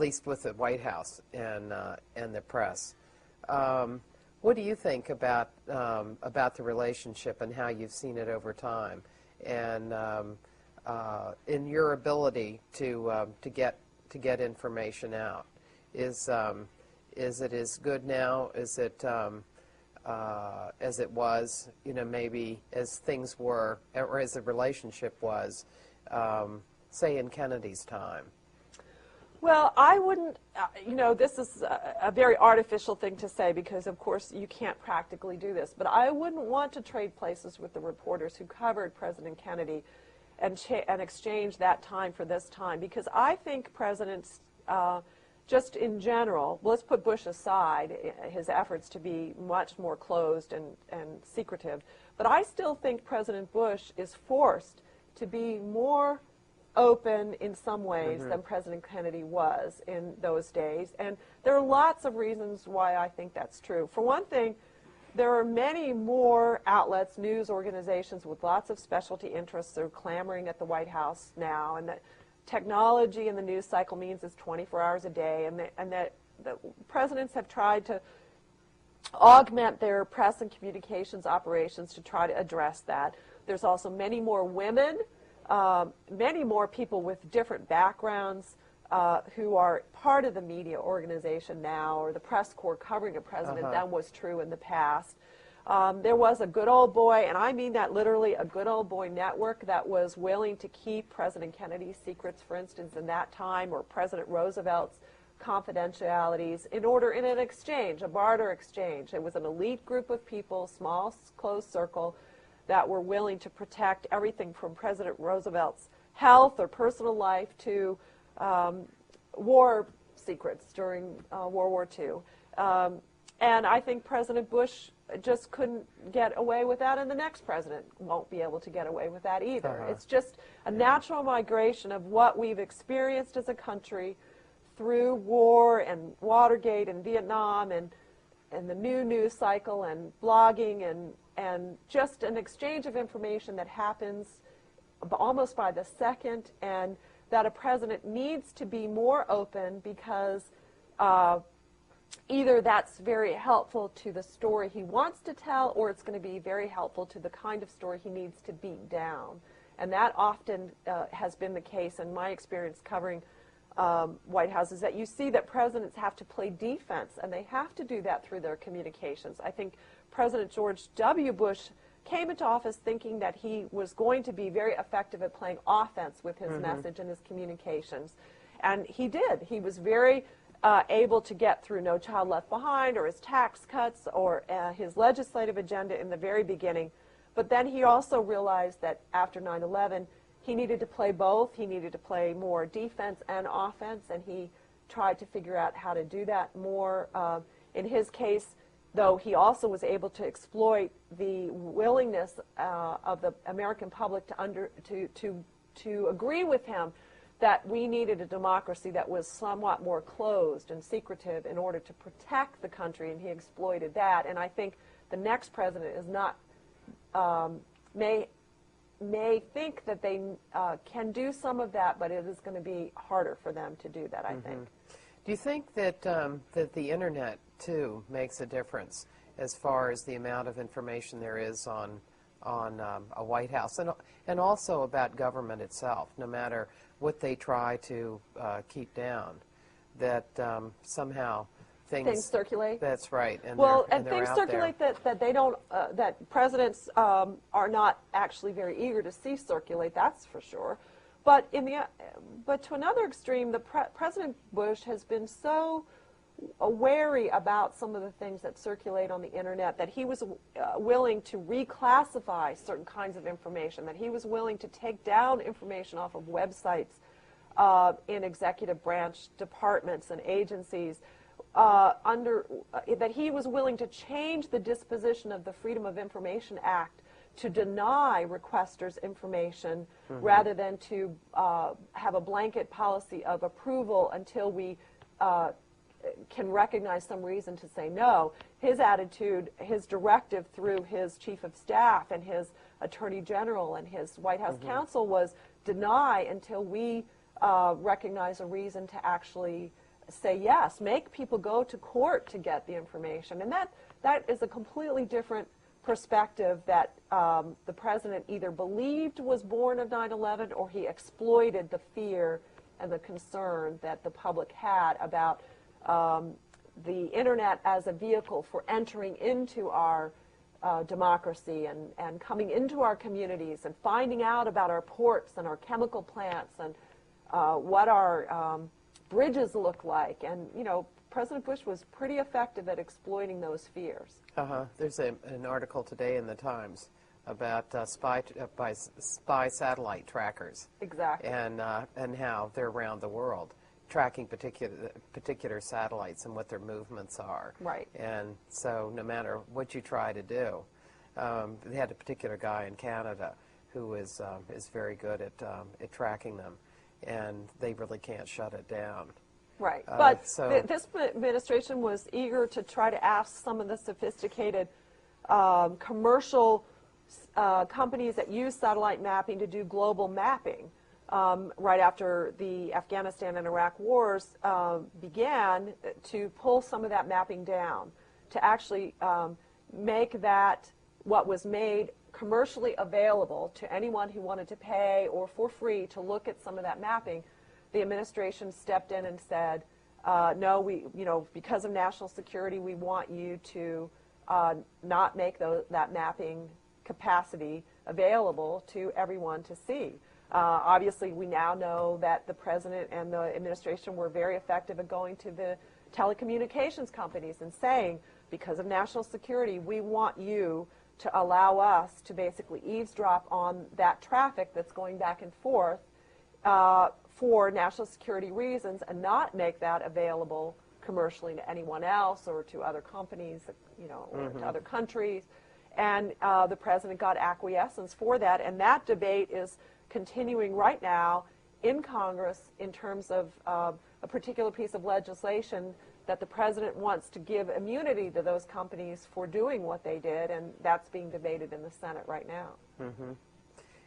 least with the White House and the press. What do you think about the relationship and how you've seen it over time, and in your ability to get information out? Is it as good now as it was, maybe as things were, or as the relationship was, say in Kennedy's time? Well, I wouldn't, this is a very artificial thing to say because, of course, you can't practically do this, but I wouldn't want to trade places with the reporters who covered President Kennedy and exchange that time for this time, because I think presidents, just in general, let's put Bush aside, his efforts to be much more closed and secretive, but I still think President Bush is forced to be more open in some ways than President Kennedy was in those days. And there are lots of reasons why I think that's true. For one thing, there are many more outlets, news organizations with lots of specialty interests that are clamoring at the White House now, and that technology in the news cycle means it's 24 hours a day, and that the presidents have tried to augment their press and communications operations to try to address that. There's also many more women, many more people with different backgrounds who are part of the media organization now, or the press corps covering a president than was true in the past. There was a good old boy, and I mean that literally, a good old boy network that was willing to keep President Kennedy's secrets, for instance, in that time, or President Roosevelt's confidentialities in an exchange, a barter exchange. It was an elite group of people, small, closed circle, that were willing to protect everything from President Roosevelt's health or personal life to war secrets during World War II. And I think President Bush just couldn't get away with that, and the next president won't be able to get away with that either. It's just a natural migration of what we've experienced as a country through war and Watergate and Vietnam and the new news cycle and blogging and just an exchange of information that happens almost by the second, and that a president needs to be more open because either that's very helpful to the story he wants to tell, or it's going to be very helpful to the kind of story he needs to beat down. And that often has been the case in my experience covering White House, is that you see that presidents have to play defense, and they have to do that through their communications. I think President George W. Bush came into office thinking that he was going to be very effective at playing offense with his message and his communications. And he did. He was very able to get through No Child Left Behind or his tax cuts or his legislative agenda in the very beginning. But then he also realized that after 9/11, he needed to play both. He needed to play more defense and offense, and he tried to figure out how to do that more. In his case, though, he also was able to exploit the willingness of the American public to agree with him that we needed a democracy that was somewhat more closed and secretive in order to protect the country, and he exploited that. And I think the next president is not may think that they can do some of that, but it is going to be harder for them to do that, I think. Do you think that that the internet too makes a difference as far as the amount of information there is on a White House, and also about government itself, no matter what they try to keep down, that somehow things circulate? That's right. And well, they're, and they're things out circulate there. that they don't, that presidents are not actually very eager to see circulate, that's for sure. But but to another extreme, President Bush has been so wary about some of the things that circulate on the internet that he was willing to reclassify certain kinds of information, that he was willing to take down information off of websites in executive branch departments and agencies, that he was willing to change the disposition of the Freedom of Information Act to deny requesters information rather than to have a blanket policy of approval until we can recognize some reason to say no. His attitude, his directive through his chief of staff and his attorney general and his White House counsel was deny until we recognize a reason to actually say yes. Make people go to court to get the information. And that is a completely different perspective that the president either believed was born of 9/11 or he exploited the fear and the concern that the public had about the internet as a vehicle for entering into our democracy and coming into our communities and finding out about our ports and our chemical plants and what our bridges look like. And, you know, President Bush was pretty effective at exploiting those fears. There's an article today in the Times about spy satellite trackers. Exactly. And how they're around the world, tracking particular satellites and what their movements are. Right. And so no matter what you try to do, they had a particular guy in Canada who is very good at tracking them, and they really can't shut it down. Right. But so this administration was eager to try to ask some of the sophisticated commercial companies that use satellite mapping to do global mapping. Right after the Afghanistan and Iraq wars began, to pull some of that mapping down, to actually make that what was made commercially available to anyone who wanted to pay or for free to look at some of that mapping. The administration stepped in and said, no, because of national security, we want you to not make that mapping capacity available to everyone to see. Obviously, we now know that the president and the administration were very effective at going to the telecommunications companies and saying, because of national security, we want you to allow us to basically eavesdrop on that traffic that's going back and forth for national security reasons and not make that available commercially to anyone else or to other companies, or to other countries. And the president got acquiescence for that, and that debate is continuing right now in Congress in terms of a particular piece of legislation that the president wants to give immunity to those companies for doing what they did, and that's being debated in the Senate right now.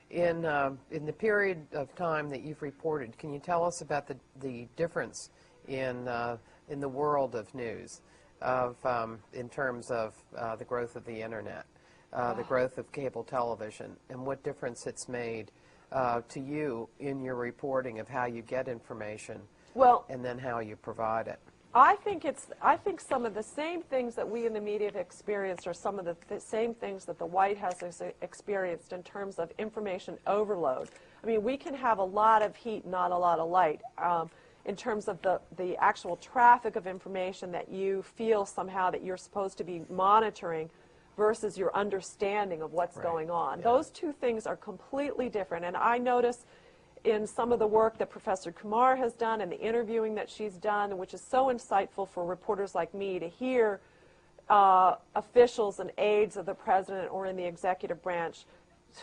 In the period of time that you've reported, can you tell us about the difference in the world of news, in terms of the growth of the internet, the growth of cable television, and what difference it's made to you in your reporting of how you get information, and then how you provide it? I think some of the same things that we in the media have experienced are some of the same things that the White House has experienced in terms of information overload. I mean, we can have a lot of heat, not a lot of light, in terms of the actual traffic of information that you feel somehow that you're supposed to be monitoring versus your understanding of what's going on. Yeah. Those two things are completely different, and I notice in some of the work that Professor Kumar has done and the interviewing that she's done, which is so insightful for reporters like me to hear officials and aides of the president or in the executive branch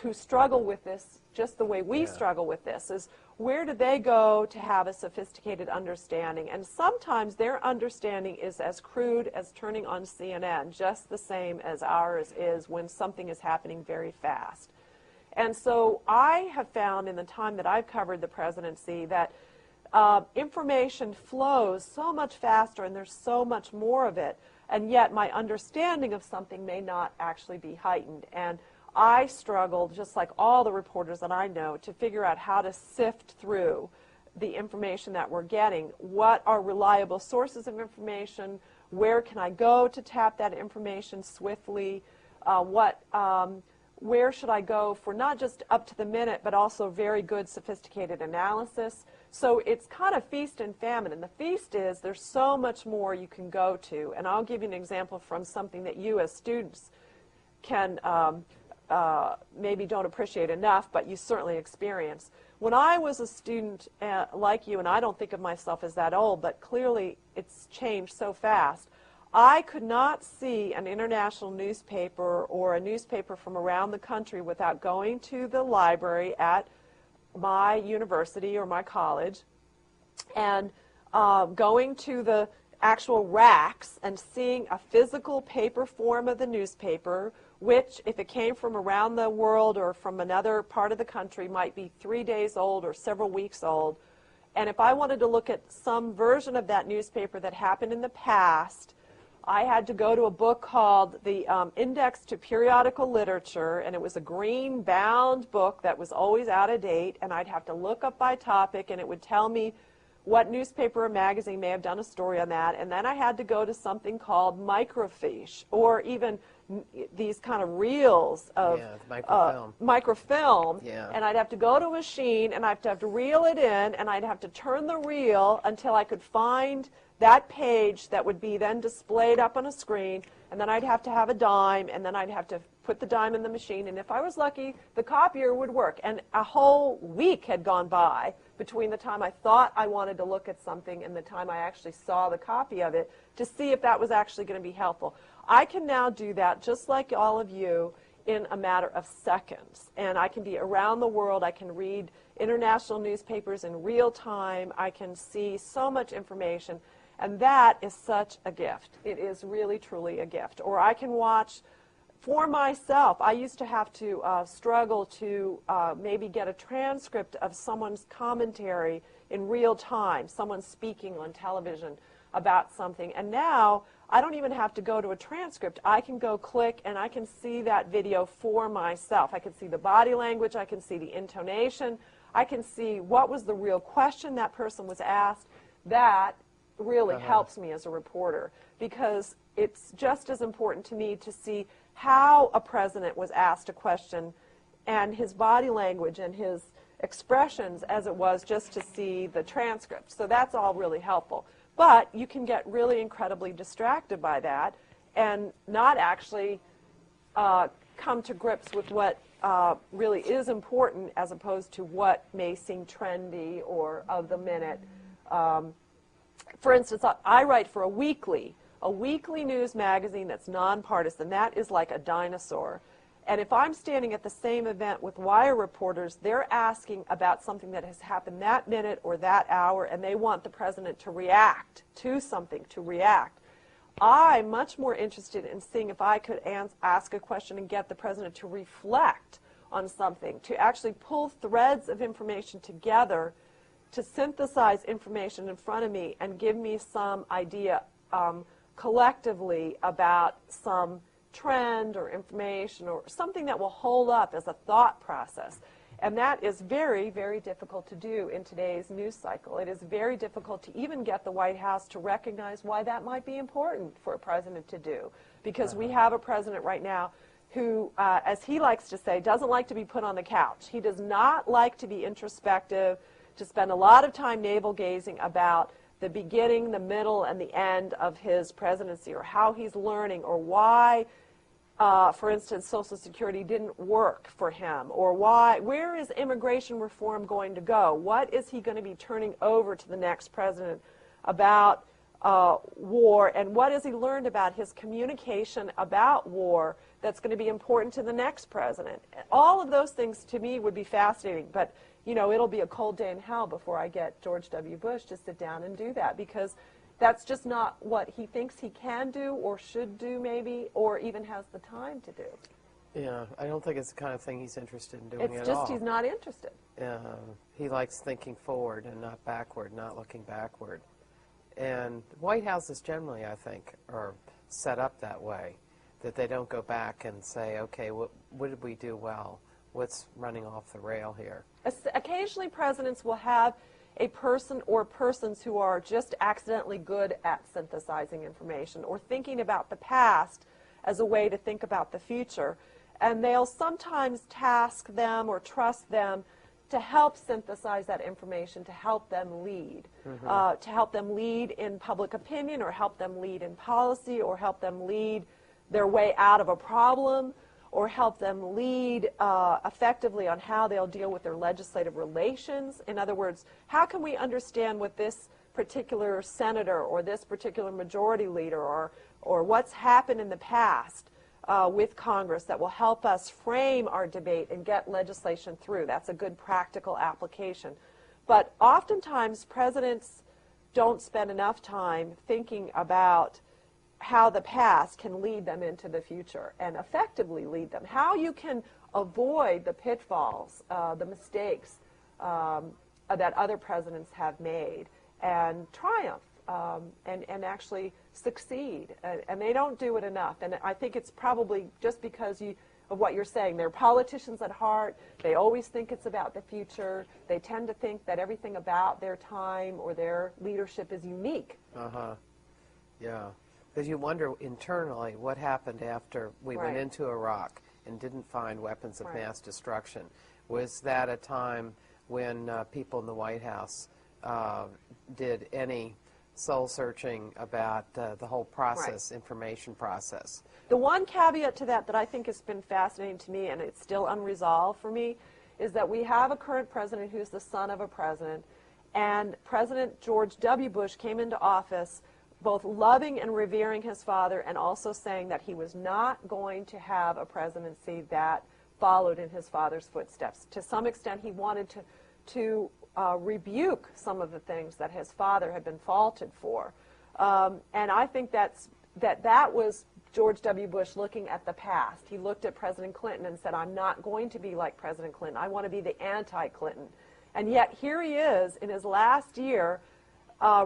who struggle with this just the way we struggle with this, is where do they go to have a sophisticated understanding? And sometimes their understanding is as crude as turning on CNN, just the same as ours is when something is happening very fast. And so I have found in the time that I've covered the presidency that information flows so much faster and there's so much more of it, and yet my understanding of something may not actually be heightened. And I struggle, just like all the reporters that I know, to figure out how to sift through the information that we're getting. What are reliable sources of information? Where can I go to tap that information swiftly? Where should I go for not just up to the minute, but also very good, sophisticated analysis? So it's kind of feast and famine. And the feast is there's so much more you can go to. And I'll give you an example from something that you as students can maybe don't appreciate enough, but you certainly experience. When I was a student like you, and I don't think of myself as that old, but clearly it's changed so fast, I could not see an international newspaper or a newspaper from around the country without going to the library at my university or my college and going to the actual racks and seeing a physical paper form of the newspaper, which, if it came from around the world or from another part of the country, might be 3 days old or several weeks old. And if I wanted to look at some version of that newspaper that happened in the past, I had to go to a book called the Index to Periodical Literature, and it was a green bound book that was always out of date, and I'd have to look up by topic, and it would tell me what newspaper or magazine may have done a story on that. And then I had to go to something called microfiche, or even these kind of reels of microfilm. Yeah. And I'd have to go to a machine, and I'd have to reel it in, and I'd have to turn the reel until I could find that page that would be then displayed up on a screen, and then I'd have to have a dime, and then I'd have to put the dime in the machine, and if I was lucky, the copier would work. And a whole week had gone by between the time I thought I wanted to look at something and the time I actually saw the copy of it to see if that was actually going to be helpful. I can now do that, just like all of you, in a matter of seconds. And I can be around the world. I can read international newspapers in real time. I can see so much information. And that is such a gift. It is really, truly a gift. Or I can watch for myself. I used to have to struggle to maybe get a transcript of someone's commentary in real time, someone speaking on television about something. And now I don't even have to go to a transcript. I can go click and I can see that video for myself. I can see the body language. I can see the intonation. I can see what was the real question that person was asked. That really helps me as a reporter, because it's just as important to me to see how a president was asked a question and his body language and his expressions as it was just to see the transcript. So that's all really helpful. But you can get really incredibly distracted by that and not actually come to grips with what really is important as opposed to what may seem trendy or of the minute. For instance, I write for a weekly news magazine that's nonpartisan. That is like a dinosaur. And if I'm standing at the same event with wire reporters, they're asking about something that has happened that minute or that hour, and they want the president to react to something, to react. I'm much more interested in seeing if I could ask a question and get the president to reflect on something, to actually pull threads of information together, to synthesize information in front of me and give me some idea collectively about some trend or information or something that will hold up as a thought process. And that is very, very difficult to do in today's news cycle. It is very difficult to even get the White House to recognize why that might be important for a president to do. Because we have a president right now who, as he likes to say, doesn't like to be put on the couch. He does not like to be introspective, to spend a lot of time navel-gazing about the beginning, the middle, and the end of his presidency, or how he's learning, or why, for instance, Social Security didn't work for him, or where is immigration reform going to go? What is he going to be turning over to the next president about war, and what has he learned about his communication about war that's going to be important to the next president? All of those things to me would be fascinating, but you know, it'll be a cold day in hell before I get George W. Bush to sit down and do that, because that's just not what he thinks he can do or should do maybe, or even has the time to do. Yeah, I don't think it's the kind of thing he's interested in doing It's at all. just he's not interested. He likes thinking forward and not backward, not looking backward. And White Houses generally, I think, are set up that way, that they don't go back and say, okay, what did we do well? What's running off the rail here? Occasionally presidents will have a person or persons who are just accidentally good at synthesizing information or thinking about the past as a way to think about the future. And they'll sometimes task them or trust them to help synthesize that information, to help them lead, to help them lead in public opinion, or help them lead in policy, or help them lead their way out of a problem, or help them lead effectively on how they'll deal with their legislative relations. In other words, how can we understand what this particular senator or this particular majority leader or what's happened in the past with Congress that will help us frame our debate and get legislation through? That's a good practical application. But oftentimes presidents don't spend enough time thinking about how the past can lead them into the future and effectively lead them. How you can avoid the pitfalls, the mistakes that other presidents have made and triumph and actually succeed. And they don't do it enough. And I think it's probably just because of what you're saying. They're politicians at heart. They always think it's about the future. They tend to think that everything about their time or their leadership is unique. Yeah. Because you wonder internally what happened after we went into Iraq and didn't find weapons of mass destruction. Was that a time when people in the White House did any soul-searching about the whole process, information process? The one caveat to that I think has been fascinating to me, and it's still unresolved for me, is that we have a current president who's the son of a president, and President George W. Bush came into office both loving and revering his father and also saying that he was not going to have a presidency that followed in his father's footsteps. To some extent, he wanted to rebuke some of the things that his father had been faulted for. And I think that was George W. Bush looking at the past. He looked at President Clinton and said, I'm not going to be like President Clinton. I want to be the anti-Clinton. And yet here he is in his last year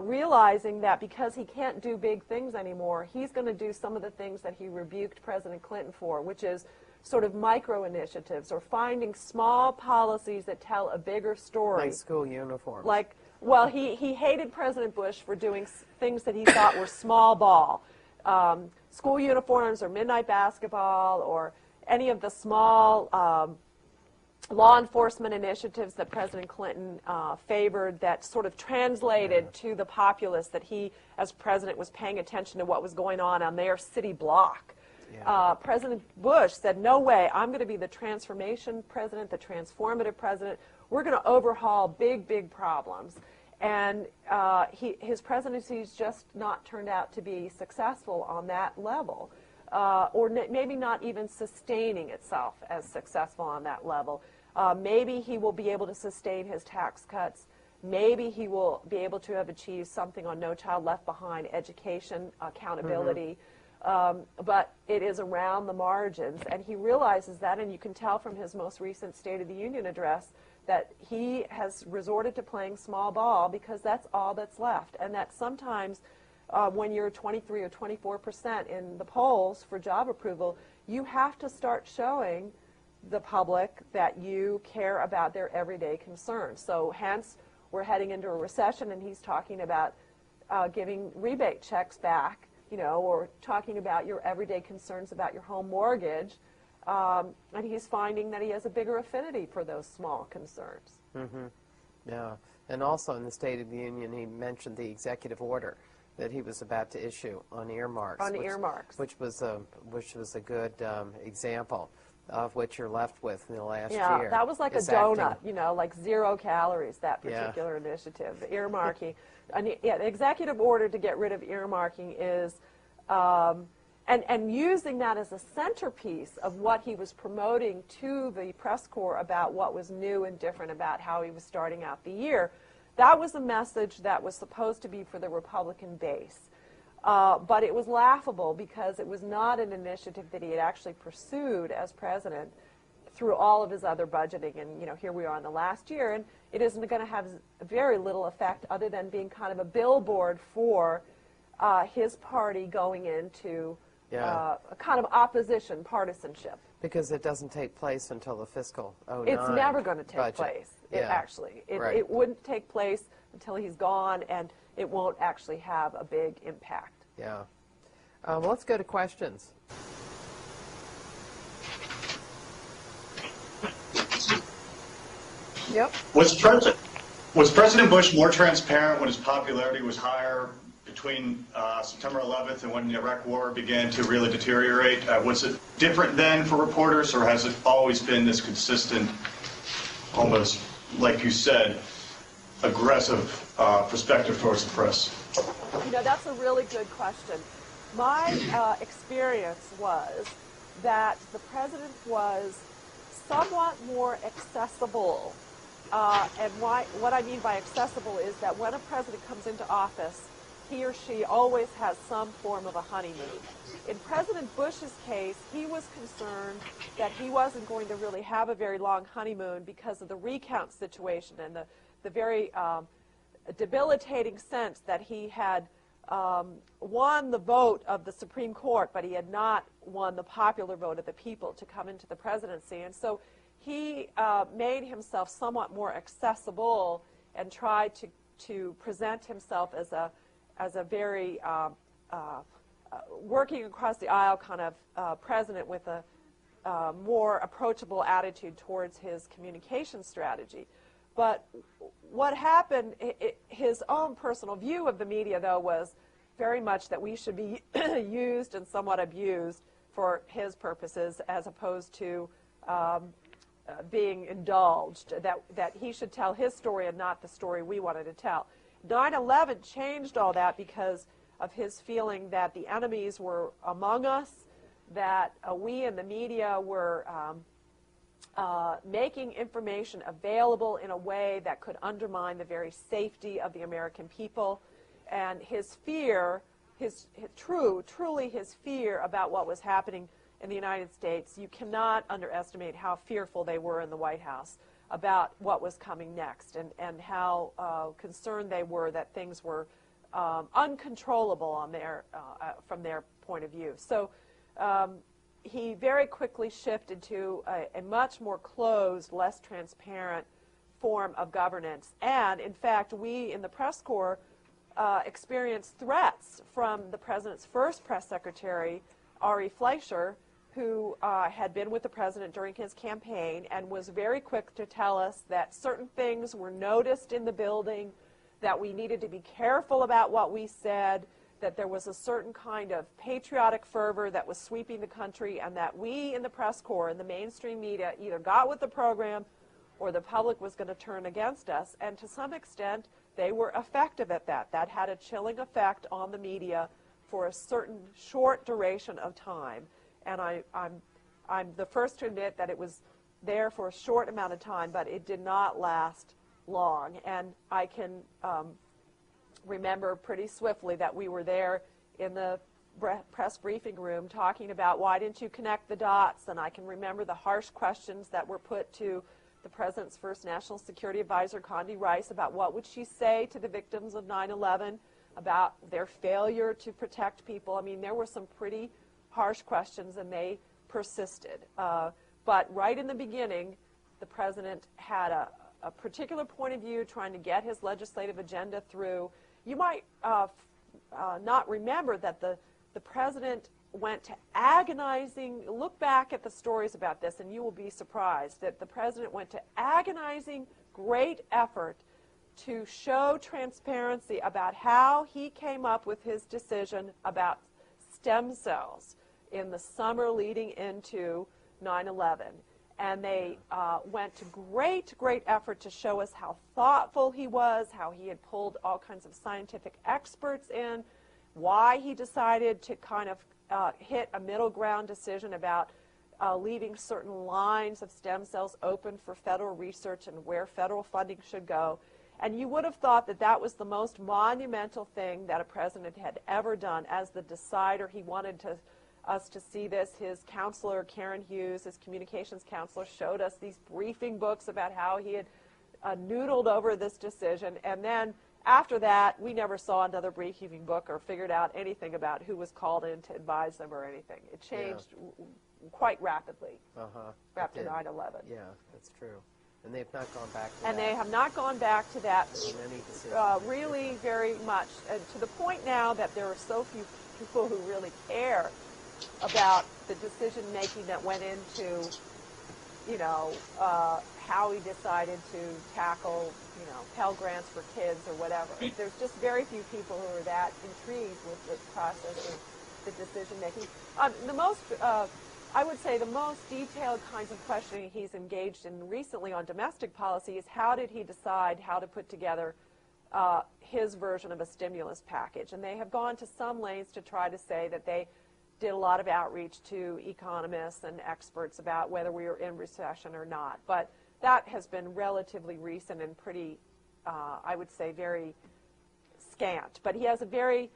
realizing that because he can't do big things anymore, he's going to do some of the things that he rebuked President Clinton for, which is sort of micro initiatives or finding small policies that tell a bigger story. Like school uniforms. Well, he hated President Bush for doing things that he thought were small ball. School uniforms or midnight basketball or any of the small law enforcement initiatives that President Clinton favored that sort of translated to the populace that he, as president, was paying attention to what was going on their city block. Yeah. President Bush said, no way, I'm going to be the transformation president, the transformative president. We're going to overhaul big, big problems. And his presidency's just not turned out to be successful on that level, or maybe not even sustaining itself as successful on that level. Maybe he will be able to sustain his tax cuts. Maybe he will be able to have achieved something on No Child Left Behind, education, accountability. But it is around the margins, and he realizes that, and you can tell from his most recent State of the Union address that he has resorted to playing small ball because that's all that's left, and that sometimes when you're 23 or 24% in the polls for job approval, you have to start showing the public that you care about their everyday concerns. So hence, we're heading into a recession, and he's talking about giving rebate checks back, or talking about your everyday concerns about your home mortgage, and he's finding that he has a bigger affinity for those small concerns. Mm-hmm. Yeah, and also in the State of the Union, he mentioned the executive order that he was about to issue on earmarks. Which was a good example of what you're left with in the last year. Yeah, that was like a donut, like 0 calories, that particular initiative, the earmarking. The executive order to get rid of earmarking is, and using that as a centerpiece of what he was promoting to the press corps about what was new and different about how he was starting out the year. That was a message that was supposed to be for the Republican base. But it was laughable because it was not an initiative that he had actually pursued as president through all of his other budgeting. And, here we are in the last year, and it isn't going to have very little effect other than being kind of a billboard for his party going into a kind of opposition, partisanship. Because it doesn't take place until the fiscal 09 It's never going to take budget. place, Right. It wouldn't take place until he's gone, and it won't actually have a big impact. Yeah. Well, let's go to questions. Yep. Was President Bush more transparent when his popularity was higher between September 11th and when the Iraq War began to really deteriorate? Was it different then for reporters, or has it always been this consistent, almost, like you said, aggressive perspective towards the press? That's a really good question. My experience was that the president was somewhat more accessible. And what I mean by accessible is that when a president comes into office, he or she always has some form of a honeymoon. In President Bush's case, he was concerned that he wasn't going to really have a very long honeymoon because of the recount situation and the very debilitating sense that he had won the vote of the Supreme Court, but he had not won the popular vote of the people to come into the presidency. And so he made himself somewhat more accessible and tried to present himself as a very working across the aisle kind of president with a more approachable attitude towards his communication strategy. But what happened, his own personal view of the media, though, was very much that we should be used and somewhat abused for his purposes as opposed to being indulged, that he should tell his story and not the story we wanted to tell. 9/11 changed all that because of his feeling that the enemies were among us, that we in the media were making information available in a way that could undermine the very safety of the American people. And his fear, truly his fear about what was happening in the United States, you cannot underestimate how fearful they were in the White House about what was coming next, and how concerned they were that things were uncontrollable on from their point of view. So he very quickly shifted to a much more closed, less transparent form of governance. And in fact, we in the press corps experienced threats from the president's first press secretary, Ari Fleischer, who had been with the president during his campaign and was very quick to tell us that certain things were noticed in the building, that we needed to be careful about what we said, that there was a certain kind of patriotic fervor that was sweeping the country, and that we in the press corps and the mainstream media either got with the program or the public was going to turn against us. And to some extent, they were effective at that. That had a chilling effect on the media for a certain short duration of time. And I'm the first to admit that it was there for a short amount of time, but it did not last long. And I can remember pretty swiftly that we were there in the press briefing room talking about why didn't you connect the dots, and I can remember the harsh questions that were put to the President's first National Security Advisor, Condi Rice, about what would she say to the victims of 9/11, about their failure to protect people. I mean, there were some pretty harsh questions, and they persisted. But right in the beginning, the President had a particular point of view, trying to get his legislative agenda through. You might not remember that the President went to agonizing, look back at the stories about this and you will be surprised that the President went to agonizing great effort to show transparency about how he came up with his decision about stem cells in the summer leading into 9/11. And they went to great effort to show us how thoughtful he was, how he had pulled all kinds of scientific experts in, why he decided to kind of hit a middle ground decision about leaving certain lines of stem cells open for federal research and where federal funding should go. And you would have thought that that was the most monumental thing that a president had ever done. As the decider, he wanted us to see this. His counselor, Karen Hughes, his communications counselor, showed us these briefing books about how he had noodled over this decision. And then after that, we never saw another briefing book or figured out anything about who was called in to advise them or anything. It changed quite rapidly after 9/11. Yeah, that's true. And they have not gone back to and that. they have not gone back to that In any decision. really very much, to the point now that there are so few people who really care about the decision making that went into, how he decided to tackle, Pell Grants for kids or whatever. There's just very few people who are that intrigued with the process of the decision making. I would say the most detailed kinds of questioning he's engaged in recently on domestic policy is how did he decide how to put together his version of a stimulus package. And they have gone to some lengths to try to say that they did a lot of outreach to economists and experts about whether we were in recession or not. But that has been relatively recent and pretty, I would say, very scant. But he has a very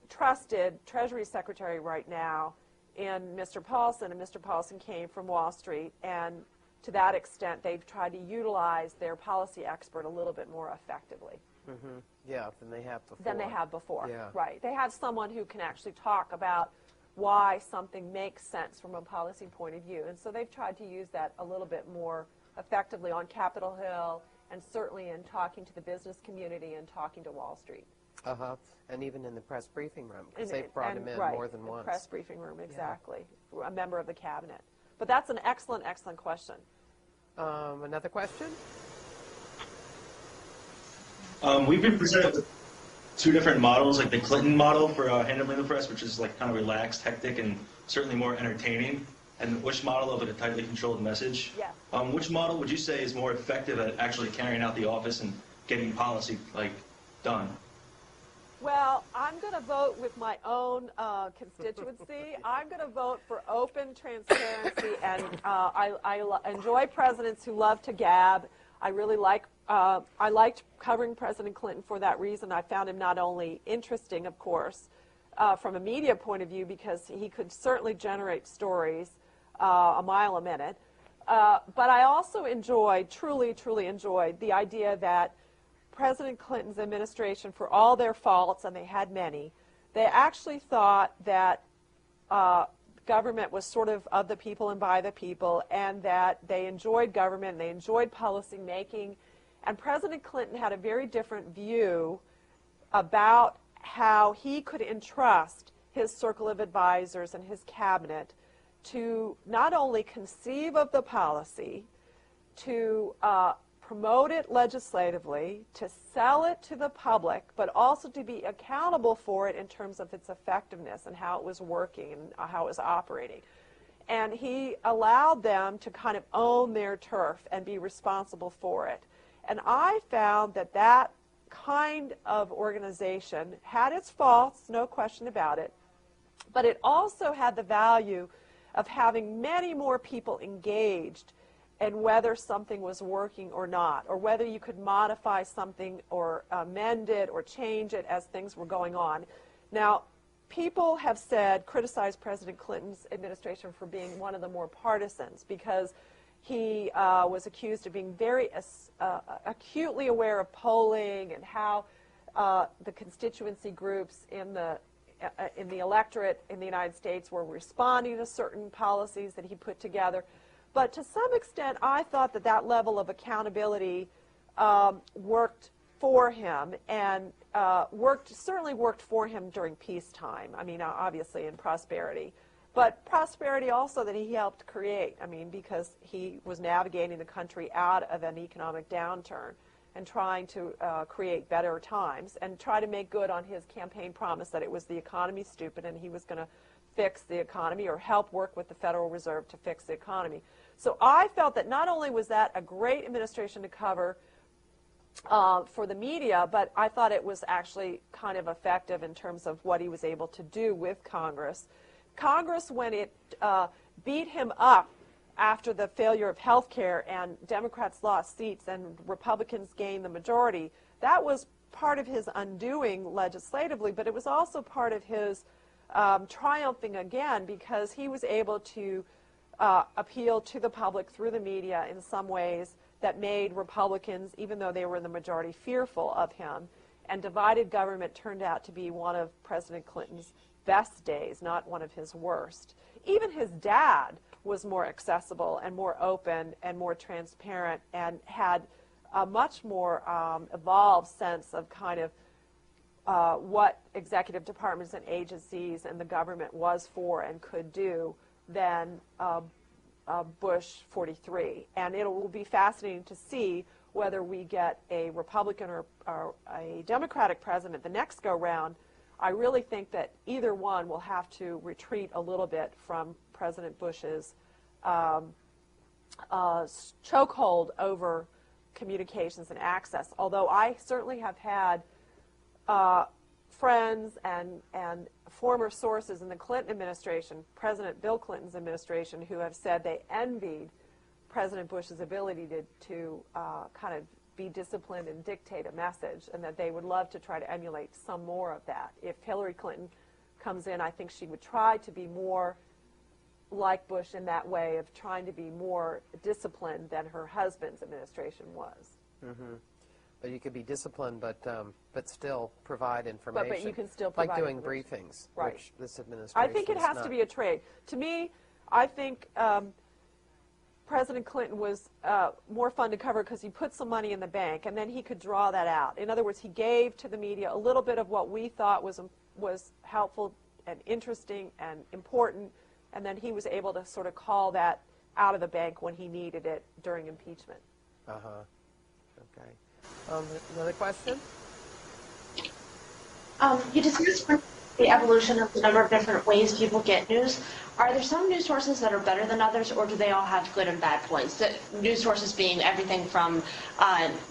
trusted Treasury Secretary right now in Mr. Paulson, and Mr. Paulson came from Wall Street, and to that extent, they've tried to utilize their policy expert a little bit more effectively. Mm-hmm. Yeah, than they have before. Than they have before, Yeah. right. They have someone who can actually talk about why something makes sense from a policy point of view, and so they've tried to use that a little bit more effectively on Capitol Hill, and certainly in talking to the business community and talking to Wall Street. And even in the press briefing room, because they've brought him in right, more than once. Press briefing room, exactly. Yeah. A member of the cabinet. But that's an excellent, excellent question. Another question? We've been presented with two different models, like the Clinton model for handling the press, which is like kind of relaxed, hectic, and certainly more entertaining, and the Bush model of a tightly controlled message. Yeah. Which model would you say is more effective at actually carrying out the office and getting policy done? Well, I'm going to vote with my own constituency. I'm going to vote for open transparency, and I enjoy presidents who love to gab. I really I liked covering President Clinton for that reason. I found him not only interesting, of course, from a media point of view, because he could certainly generate stories a mile a minute, but I also truly enjoyed the idea that President Clinton's administration, for all their faults, and they had many, they actually thought that government was sort of the people and by the people, and that they enjoyed government, and they enjoyed policy making. And President Clinton had a very different view about how he could entrust his circle of advisors and his cabinet to not only conceive of the policy, to promote it legislatively, to sell it to the public, but also to be accountable for it in terms of its effectiveness and how it was working and how it was operating. And he allowed them to kind of own their turf and be responsible for it. And I found that that kind of organization had its faults, no question about it, but it also had the value of having many more people engaged in whether something was working or not, or whether you could modify something or amend it or change it as things were going on. Now, people have criticized President Clinton's administration for being one of the more partisans because he was accused of being very acutely aware of polling and how the constituency groups in the electorate in the United States were responding to certain policies that he put together. But to some extent, I thought that that level of accountability worked for him, and certainly worked for him during peacetime. I mean, obviously in prosperity. But prosperity also that he helped create, I mean, because he was navigating the country out of an economic downturn and trying to create better times and try to make good on his campaign promise that it was the economy stupid and he was going to fix the economy or help work with the Federal Reserve to fix the economy. So I felt that not only was that a great administration to cover for the media, but I thought it was actually kind of effective in terms of what he was able to do with Congress. Congress, when it beat him up after the failure of health care and Democrats lost seats and Republicans gained the majority, that was part of his undoing legislatively, but it was also part of his triumphing again because he was able to appeal to the public through the media in some ways that made Republicans, even though they were in the majority, fearful of him. And divided government turned out to be one of President Clinton's best days, not one of his worst. Even his dad was more accessible and more open and more transparent and had a much more evolved sense of kind of what executive departments and agencies and the government was for and could do than Bush 43. And it will be fascinating to see whether we get a Republican or a Democratic president the next go-round. I really think that either one will have to retreat a little bit from President Bush's chokehold over communications and access, although I certainly have had friends and former sources in the Clinton administration, President Bill Clinton's administration, who have said they envied President Bush's ability to kind of be disciplined and dictate a message, and that they would love to try to emulate some more of that. If Hillary Clinton comes in, I think she would try to be more like Bush in that way of trying to be more disciplined than her husband's administration was. Mm-hmm. But you could be disciplined, but still provide information. But you can still provide like doing information. briefings, Right. which this administration I think it has to be a trade. To me, I think President Clinton was more fun to cover because he put some money in the bank, and then he could draw that out. In other words, he gave to the media a little bit of what we thought was helpful and interesting and important, and then he was able to sort of call that out of the bank when he needed it during impeachment. Uh-huh. Okay. Another question? You discussed the evolution of the number of different ways people get news. Are there some news sources that are better than others, or do they all have good and bad points? The news sources being everything from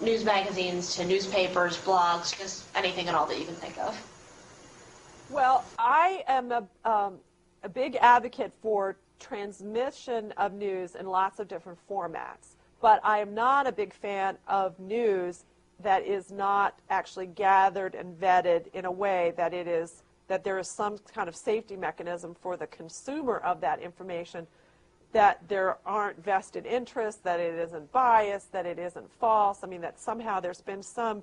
news magazines to newspapers, blogs, just anything at all that you can think of. Well, I am a big advocate for transmission of news in lots of different formats, but I am not a big fan of news that is not actually gathered and vetted in a way that that there is some kind of safety mechanism for the consumer of that information, that there aren't vested interests, that it isn't biased, that it isn't false. I mean, that somehow there's been some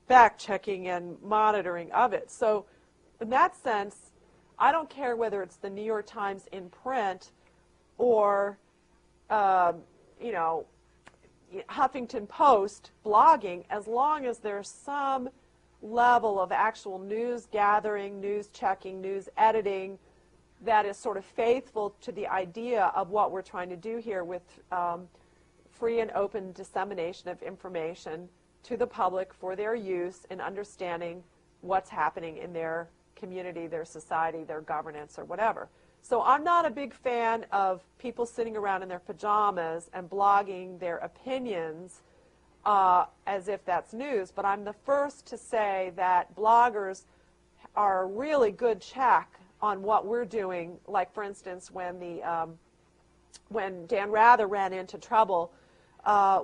fact-checking and monitoring of it. So in that sense, I don't care whether it's the New York Times in print or, Huffington Post blogging, as long as there's some level of actual news gathering, news checking, news editing that is sort of faithful to the idea of what we're trying to do here with free and open dissemination of information to the public for their use in understanding what's happening in their community, their society, their governance, or whatever. So I'm not a big fan of people sitting around in their pajamas and blogging their opinions as if that's news, but I'm the first to say that bloggers are a really good check on what we're doing. Like, for instance, when Dan Rather ran into trouble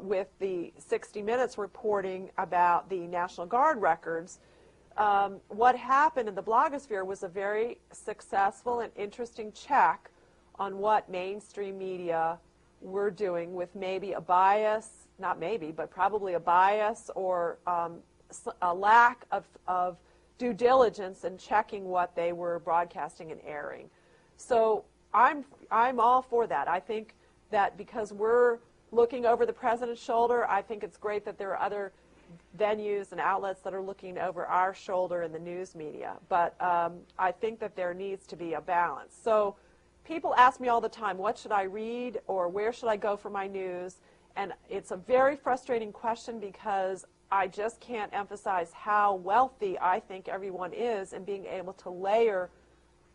with the 60 Minutes reporting about the National Guard records, what happened in the blogosphere was a very successful and interesting check on what mainstream media were doing with maybe a bias, not maybe, but probably a bias or a lack of due diligence in checking what they were broadcasting and airing. So I'm all for that. I think that because we're looking over the president's shoulder, I think it's great that there are other venues and outlets that are looking over our shoulder in the news media. But I think that there needs to be a balance. So people ask me all the time, what should I read or where should I go for my news? And it's a very frustrating question because I just can't emphasize how wealthy I think everyone is in being able to layer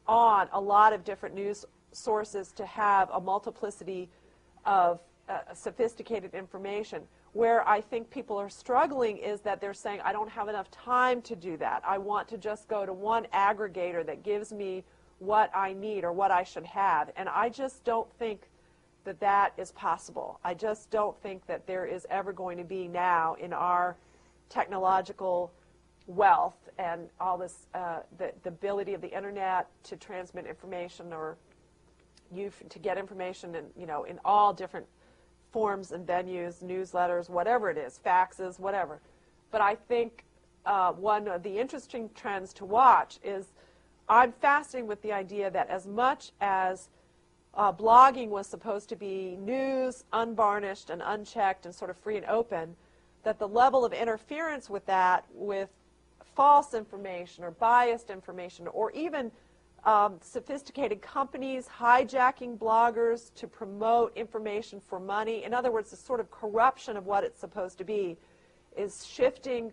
on a lot of different news sources to have a multiplicity of sophisticated information. Where I think people are struggling is that they're saying, I don't have enough time to do that. I want to just go to one aggregator that gives me what I need or what I should have. And I just don't think that that is possible. I just don't think that there is ever going to be now in our technological wealth and all this, the ability of the internet to transmit information or to get information in all different forms and venues, newsletters, whatever it is, faxes, whatever. But I think one of the interesting trends to watch is I'm fascinated with the idea that as much as blogging was supposed to be news, unvarnished and unchecked and sort of free and open, that the level of interference with that, with false information or biased information, or even sophisticated companies hijacking bloggers to promote information for money. In other words, the sort of corruption of what it's supposed to be is shifting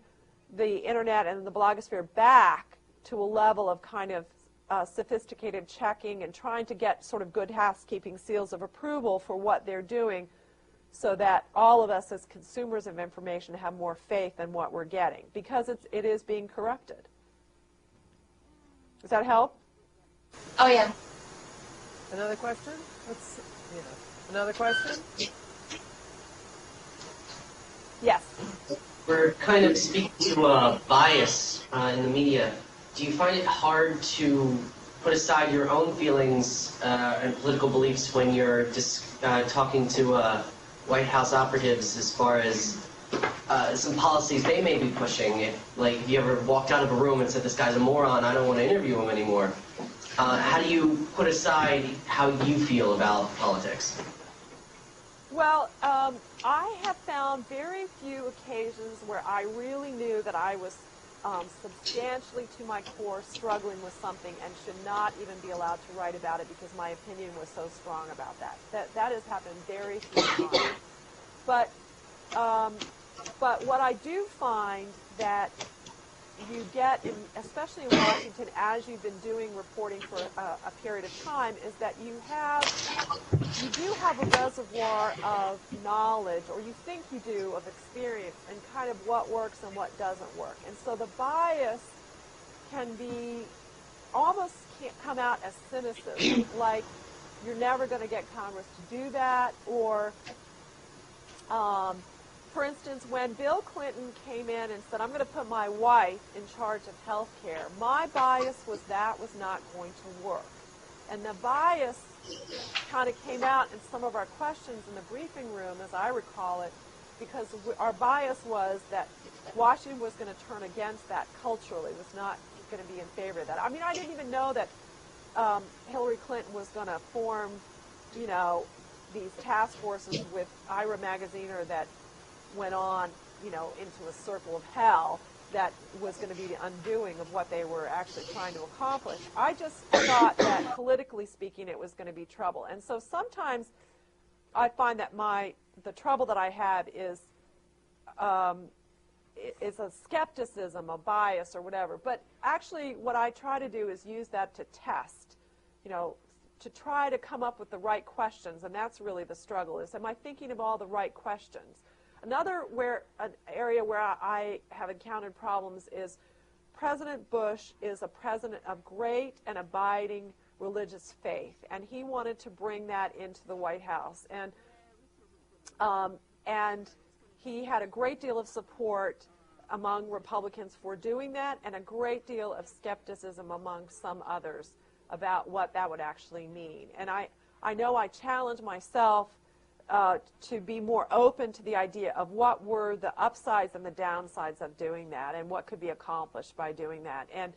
the internet and the blogosphere back to a level of kind of sophisticated checking and trying to get sort of good housekeeping seals of approval for what they're doing so that all of us as consumers of information have more faith in what we're getting because it is being corrupted. Does that help? Oh, yeah. Another question? Another question? Yes. We're kind of speaking to bias in the media. Do you find it hard to put aside your own feelings and political beliefs when you're talking to White House operatives as far as some policies they may be pushing? If you ever walked out of a room and said, this guy's a moron, I don't want to interview him anymore. How do you put aside how you feel about politics? Well, I have found very few occasions where I really knew that I was substantially to my core struggling with something and should not even be allowed to write about it because my opinion was so strong about that. That has happened very few times. But what I do find that you get, especially in Washington, as you've been doing reporting for a period of time, is that you do have a reservoir of knowledge, or you think you do, of experience, and kind of what works and what doesn't work. And so the bias can be almost can't come out as cynicism, like you're never going to get Congress to do that, or for instance, when Bill Clinton came in and said, I'm going to put my wife in charge of health care, my bias was that was not going to work. And the bias kind of came out in some of our questions in the briefing room, as I recall it, because our bias was that Washington was going to turn against that culturally, was not going to be in favor of that. I mean, I didn't even know that Hillary Clinton was going to form, these task forces with Ira Magaziner that went on, into a circle of hell that was going to be the undoing of what they were actually trying to accomplish. I just thought that politically speaking it was going to be trouble. And so sometimes I find that my the trouble that I have is a skepticism, a bias, or whatever. But actually, what I try to do is use that to test, to try to come up with the right questions, and that's really the struggle, is am I thinking of all the right questions? Another an area where I have encountered problems is President Bush is a president of great and abiding religious faith, and he wanted to bring that into the White House. And he had a great deal of support among Republicans for doing that, and a great deal of skepticism among some others about what that would actually mean. And I know I challenge myself to be more open to the idea of what were the upsides and the downsides of doing that, and what could be accomplished by doing that. And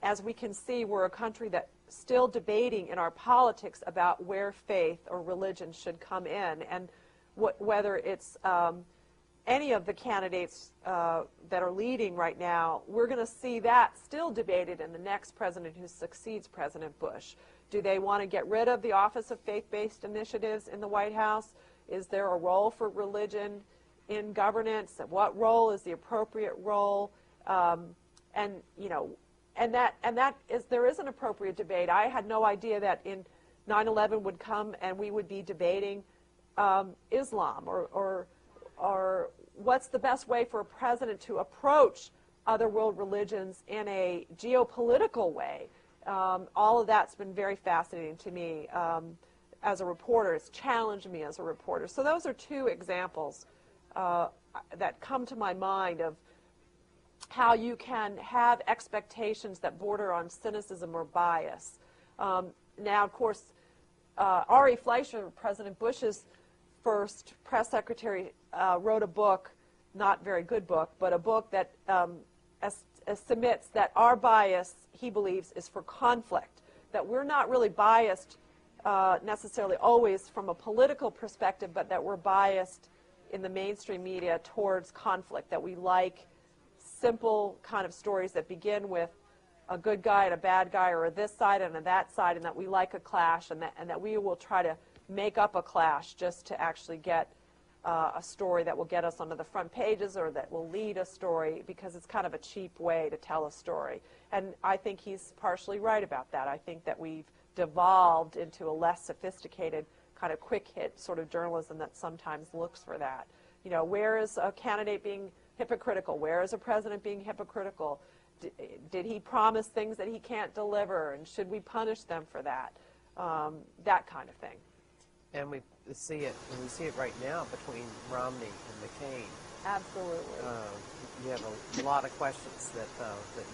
as we can see, we're a country that's still debating in our politics about where faith or religion should come in, and whether it's any of the candidates that are leading right now. We're going to see that still debated in the next president who succeeds President Bush. Do they want to get rid of the Office of Faith-Based Initiatives in the White House? Is there a role for religion in governance? What role is the appropriate role? And there is an appropriate debate. I had no idea that in 9/11 would come and we would be debating Islam or what's the best way for a president to approach other world religions in a geopolitical way. All of that's been very fascinating to me as a reporter. It's challenged me as a reporter. So those are two examples that come to my mind of how you can have expectations that border on cynicism or bias. Now, of course, Ari Fleischer, President Bush's first press secretary, wrote a book, not very good book, but a book that submits that our bias, he believes, is for conflict, that we're not really biased necessarily always from a political perspective, but that we're biased in the mainstream media towards conflict, that we like simple kind of stories that begin with a good guy and a bad guy, or a this side and a that side, and that we like a clash, and that we will try to make up a clash just to actually get a story that will get us onto the front pages, or that will lead a story, because it's kind of a cheap way to tell a story. And I think he's partially right about that. I think that we've devolved into a less sophisticated kind of quick hit sort of journalism that sometimes looks for that. Where is a candidate being hypocritical? Where is a president being hypocritical? Did he promise things that he can't deliver, and should we punish them for that? That kind of thing. And we see it right now between Romney and McCain. Absolutely. You have a lot of questions that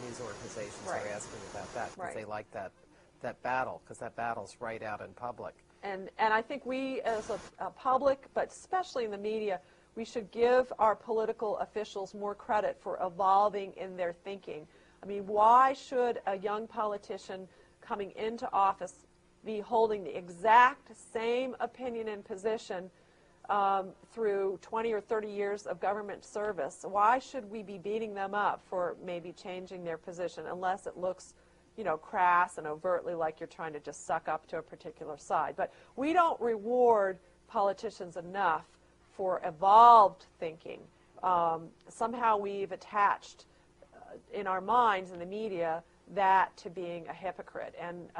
news organizations Right. are asking about that, because Right. they like that battle, because that battle's right out in public. And I think we, as a public, but especially in the media, we should give our political officials more credit for evolving in their thinking. I mean, why should a young politician coming into office be holding the exact same opinion and position through 20 or 30 years of government service? Why should we be beating them up for maybe changing their position, unless it looks, crass and overtly like you're trying to just suck up to a particular side? But we don't reward politicians enough for evolved thinking. Somehow we've attached in our minds, in the media, that to being a hypocrite. And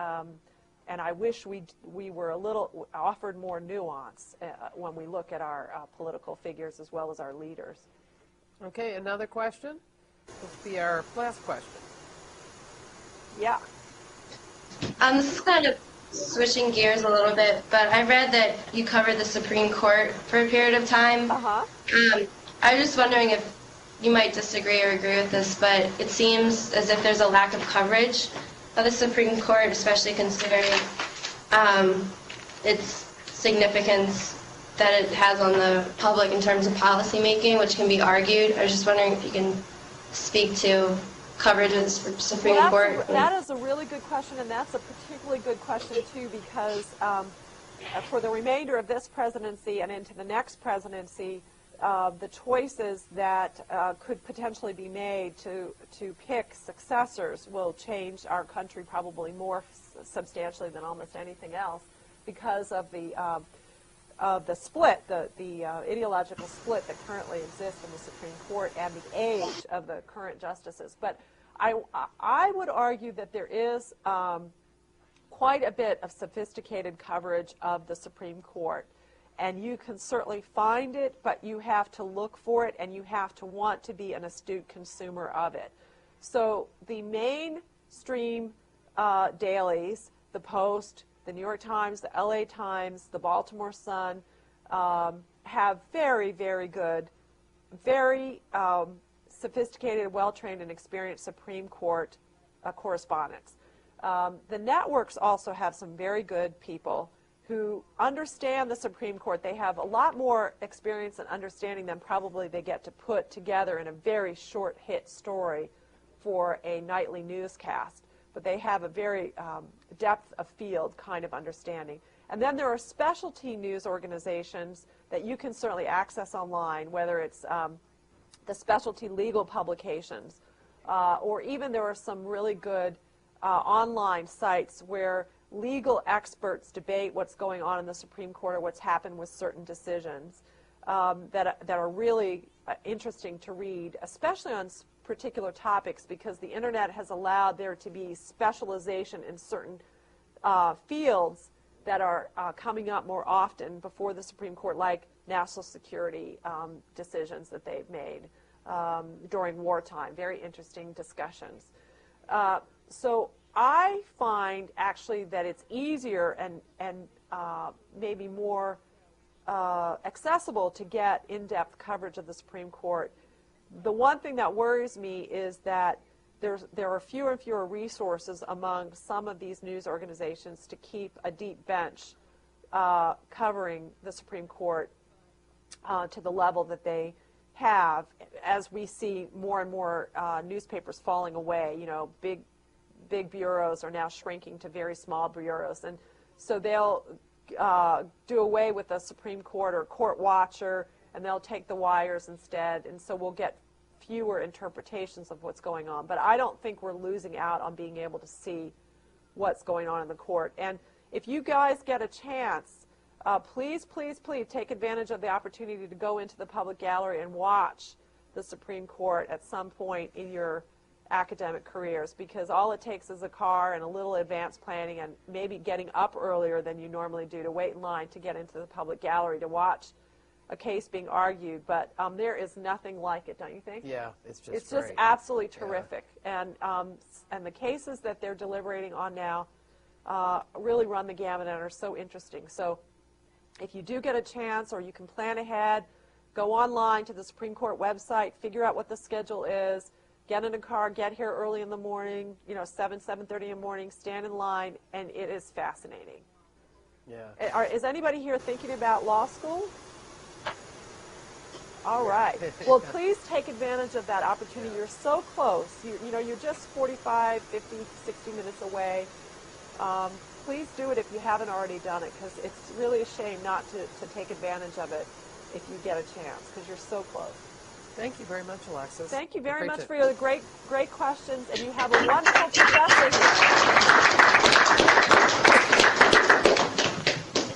I wish we were offered more nuance when we look at our political figures as well as our leaders. Okay, another question? This will be our last question. Yeah. This is kind of switching gears a little bit, but I read that you covered the Supreme Court for a period of time. Uh-huh. I was just wondering if you might disagree or agree with this, but it seems as if there's a lack of coverage of the Supreme Court, especially considering its significance that it has on the public in terms of policy making, which can be argued. I was just wondering if you can speak to coverage of the Supreme Court. That is a really good question, and that's a particularly good question, too, because for the remainder of this presidency and into the next presidency, the choices that could potentially be made to pick successors will change our country probably more substantially than almost anything else, because of the of the split, the ideological split that currently exists in the Supreme Court and the age of the current justices. But I would argue that there is quite a bit of sophisticated coverage of the Supreme Court. And you can certainly find it, but you have to look for it, and you have to want to be an astute consumer of it. So the mainstream dailies, the Post, the New York Times, the LA Times, the Baltimore Sun, have very, very good, very sophisticated, well-trained, and experienced Supreme Court correspondents. The networks also have some very good people who understand the Supreme Court. They have a lot more experience in understanding them probably they get to put together in a very short hit story for a nightly newscast. But they have a very depth of field kind of understanding. And then there are specialty news organizations that you can certainly access online, whether it's the specialty legal publications, or even there are some really good online sites where legal experts debate what's going on in the Supreme Court or what's happened with certain decisions that are really interesting to read, especially on particular topics, because the internet has allowed there to be specialization in certain fields that are coming up more often before the Supreme Court, like national security decisions that they've made during wartime. Very interesting discussions. So I find actually that it's easier and maybe more accessible to get in-depth coverage of the Supreme Court. The one thing that worries me is that there are fewer and fewer resources among some of these news organizations to keep a deep bench covering the Supreme Court to the level that they have, as we see more and more newspapers falling away. You know, big bureaus are now shrinking to very small bureaus, and so they'll do away with the Supreme Court or Court Watcher, and they'll take the wires instead, and so we'll get fewer interpretations of what's going on. But I don't think we're losing out on being able to see what's going on in the court. And if you guys get a chance, please, please, please take advantage of the opportunity to go into the public gallery and watch the Supreme Court at some point in your academic careers, because all it takes is a car and a little advanced planning and maybe getting up earlier than you normally do to wait in line to get into the public gallery to watch a case being argued. But there is nothing like it, don't you think? Yeah, it's just great. absolutely terrific. Yeah. And the cases that they're deliberating on now really run the gamut and are so interesting. So if you do get a chance, or you can plan ahead, go online to the Supreme Court website, figure out what the schedule is, get in a car, get here early in the morning, 7:30 in the morning, stand in line, and it is fascinating. Yeah. Is anybody here thinking about law school? All right. Well, please take advantage of that opportunity. You're so close. You're just 45, 50, 60 minutes away. Please do it if you haven't already done it, because it's really a shame not to take advantage of it if you get a chance, because you're so close. Thank you very much, Alexis. Thank you very much for your great questions, and you have a wonderful professor.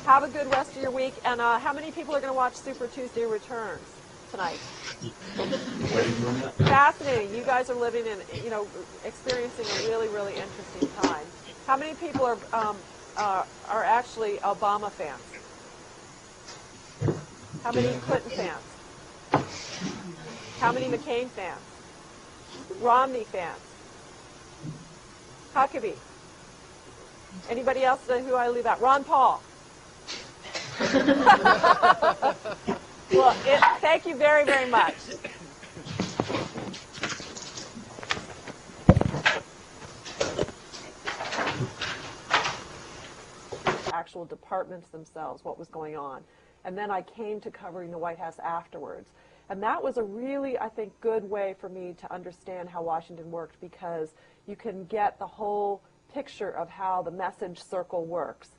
Have a good rest of your week, and how many people are going to watch Super Tuesday Returns tonight? Fascinating. You guys are living in, experiencing a really, really interesting time. How many people are actually Obama fans? How many Clinton fans? How many McCain fans? Romney fans? Huckabee? Anybody else who I leave out? Ron Paul? Well, thank you very, very much. Actual departments themselves, what was going on. And then I came to covering the White House afterwards. And that was a really, I think, good way for me to understand how Washington worked, because you can get the whole picture of how the message circle works.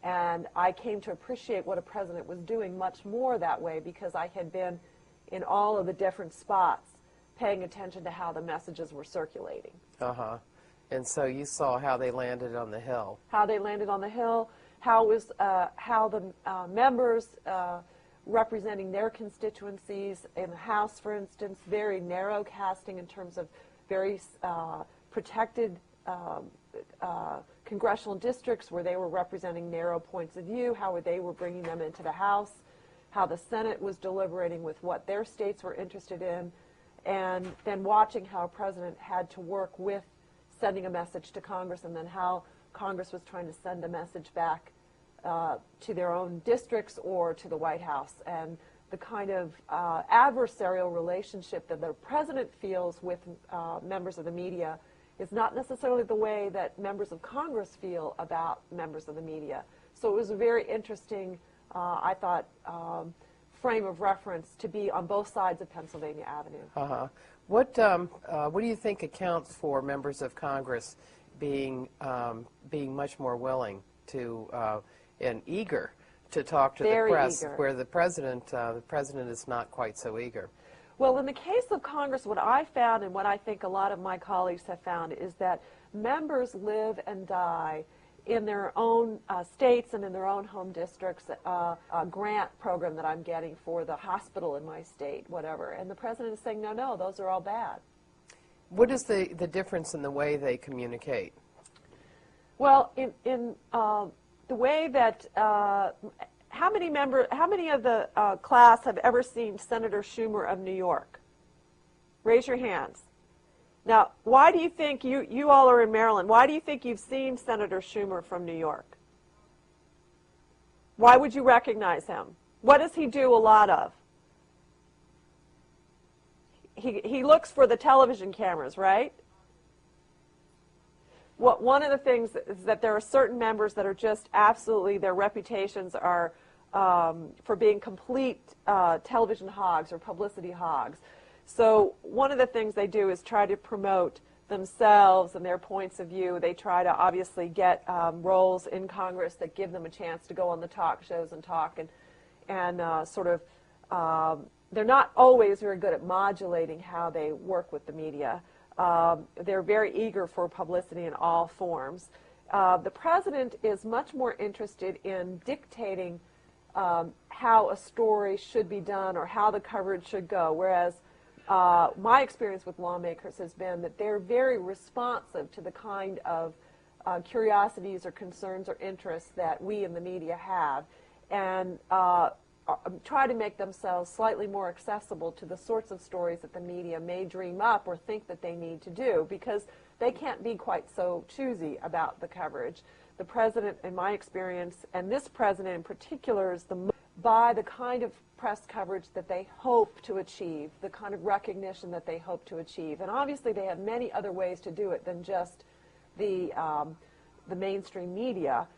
And I came to appreciate what a president was doing much more that way, because I had been in all of the different spots paying attention to how the messages were circulating. Uh-huh. And so you saw how they landed on the Hill. How they landed on the Hill, how the members representing their constituencies in the House, for instance, very narrow casting in terms of very protected congressional districts where they were representing narrow points of view, how they were bringing them into the House, how the Senate was deliberating with what their states were interested in, and then watching how a president had to work with sending a message to Congress, and then how Congress was trying to send a message back to their own districts or to the White House. And the kind of adversarial relationship that the president feels with members of the media is not necessarily the way that members of Congress feel about members of the media. So it was a very interesting, I thought, frame of reference to be on both sides of Pennsylvania Avenue. Uh-huh. What do you think accounts for members of Congress being much more willing to and eager to talk to Very the press, eager. where the president is not quite so eager? Well, in the case of Congress, what I found and what I think a lot of my colleagues have found is that members live and die in their own states and in their own home districts. A grant program that I'm getting for the hospital in my state, whatever. And the president is saying, no, no, those are all bad. What is the difference in the way they communicate? Well, in the way that how many of the class have ever seen Senator Schumer of New York? Raise your hands. Now, why do you think you all are in Maryland? Why do you think you've seen Senator Schumer from New York? Why would you recognize him? What does he do a lot of? He looks for the television cameras, right? One of the things is that there are certain members that are just absolutely, their reputations are for being complete television hogs or publicity hogs. So one of the things they do is try to promote themselves and their points of view. They try to obviously get roles in Congress that give them a chance to go on the talk shows and talk and sort of, they're not always very good at modulating how they work with the media. They're very eager for publicity in all forms. The president is much more interested in dictating how a story should be done or how the coverage should go, whereas my experience with lawmakers has been that they're very responsive to the kind of curiosities or concerns or interests that we in the media have, and try to make themselves slightly more accessible to the sorts of stories that the media may dream up or think that they need to do, because they can't be quite so choosy about the coverage. The president, in my experience, and this president in particular, is by the kind of press coverage that they hope to achieve, the kind of recognition that they hope to achieve. And obviously they have many other ways to do it than just the mainstream media.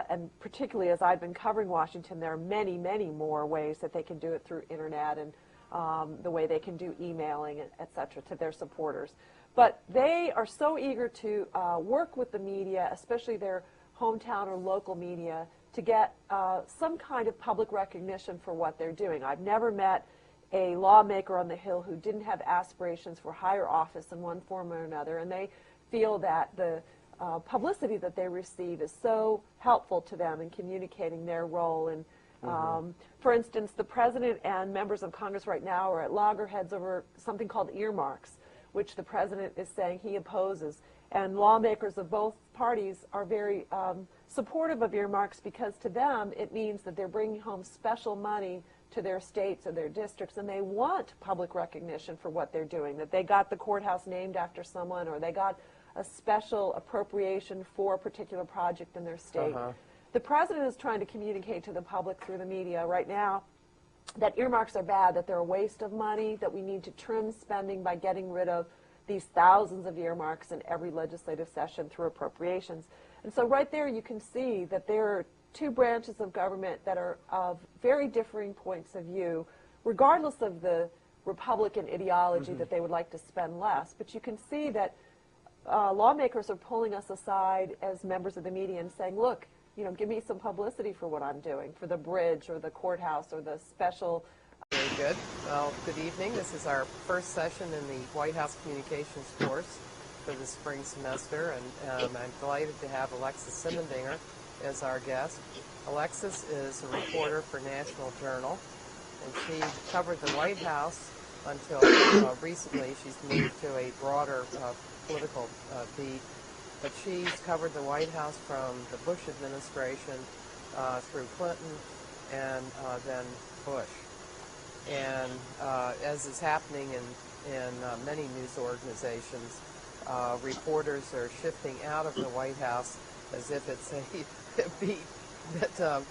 And particularly as I've been covering Washington, there are many, many more ways that they can do it through internet and the way they can do emailing, et cetera, to their supporters. But they are so eager to work with the media, especially their hometown or local media, to get some kind of public recognition for what they're doing. I've never met a lawmaker on the Hill who didn't have aspirations for higher office in one form or another, and they feel that the publicity that they receive is so helpful to them in communicating their role. And for instance, the president and members of Congress right now are at loggerheads over something called earmarks, which the president is saying he opposes. And lawmakers of both parties are very supportive of earmarks, because to them it means that they're bringing home special money to their states or their districts, and they want public recognition for what they're doing, that they got the courthouse named after someone, or they got a special appropriation for a particular project in their state. The president is trying to communicate to the public through the media right now that earmarks are bad, that they're a waste of money, that we need to trim spending by getting rid of these thousands of earmarks in every legislative session through appropriations. And so right there you can see that there are two branches of government that are of very differing points of view, regardless of the Republican ideology that they would like to spend less. But you can see that lawmakers are pulling us aside as members of the media and saying, look, give me some publicity for what I'm doing, for the bridge or the courthouse or the special. Very good. Well, good evening. This is our first session in the White House Communications course for the spring semester, and I'm delighted to have Alexis Simendinger is our guest. Alexis is a reporter for National Journal, and she covered the White House until recently. She's moved to a broader political beat, but she's covered the White House from the Bush administration through Clinton and then Bush. And as is happening in many news organizations, reporters are shifting out of the White House as if it's a beat that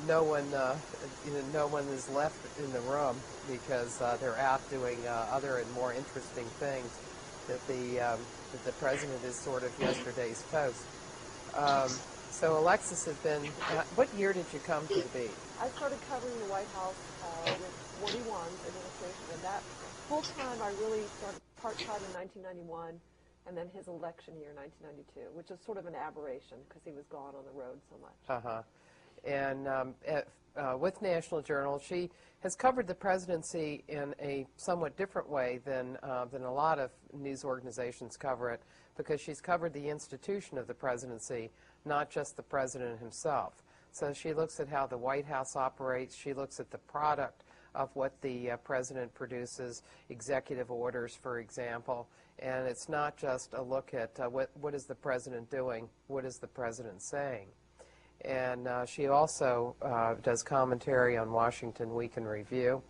no one is left in the room because they're out doing other and more interesting things. That the president is sort of yesterday's post. So Alexis has been. What year did you come to the beat? I started covering the White House with 41's administration, and that full time I really started part-time in 1991, and then his election year, 1992, which is sort of an aberration because he was gone on the road so much. And with National Journal, she has covered the presidency in a somewhat different way than a lot of news organizations cover it, because she's covered the institution of the presidency, not just the president himself. So she looks at how the White House operates. She looks at the product of what the president produces, executive orders, for example. And it's not just a look at what is the president doing, what is the president saying. And she also does commentary on Washington Week in Review,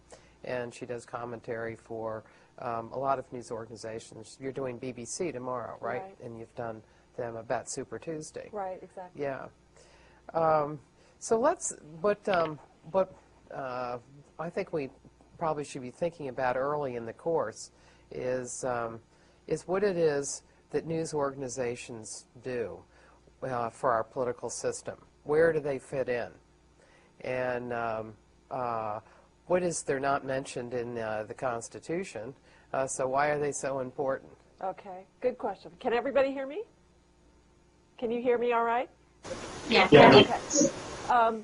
and she does commentary for a lot of news organizations. You're doing BBC tomorrow, right? And you've done them about Super Tuesday. Right, exactly. Yeah. So let's, what I think we probably should be thinking about early in the course is what it is that news organizations do for our political system. Where do they fit in? And what is they're not mentioned in the Constitution, so why are they so important? Okay, good question. Can everybody hear me? Can you hear me all right? Yes. Yeah. Okay.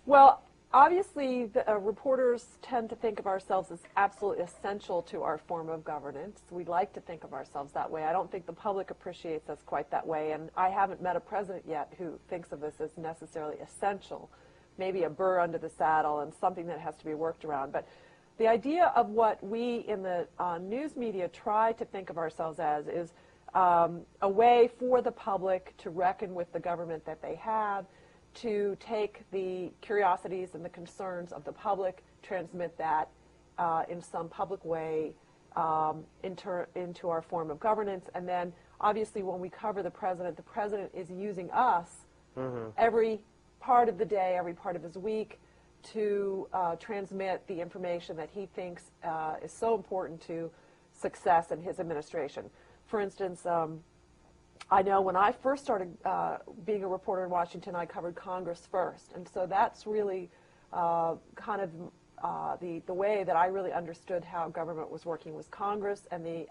Well, obviously, reporters tend to think of ourselves as absolutely essential to our form of governance. We like to think of ourselves that way. I don't think the public appreciates us quite that way, and I haven't met a president yet who thinks of us as necessarily essential, maybe a burr under the saddle and something that has to be worked around. But the idea of what we in the news media try to think of ourselves as is a way for the public to reckon with the government that they have, to take the curiosities and the concerns of the public, transmit that in some public way into our form of governance. And then, obviously, when we cover the president is using us every part of the day, every part of his week, to transmit the information that he thinks is so important to success in his administration. For instance, I know when I first started being a reporter in Washington, I covered Congress first. And so that's really kind of the way that I really understood how government was working was Congress and the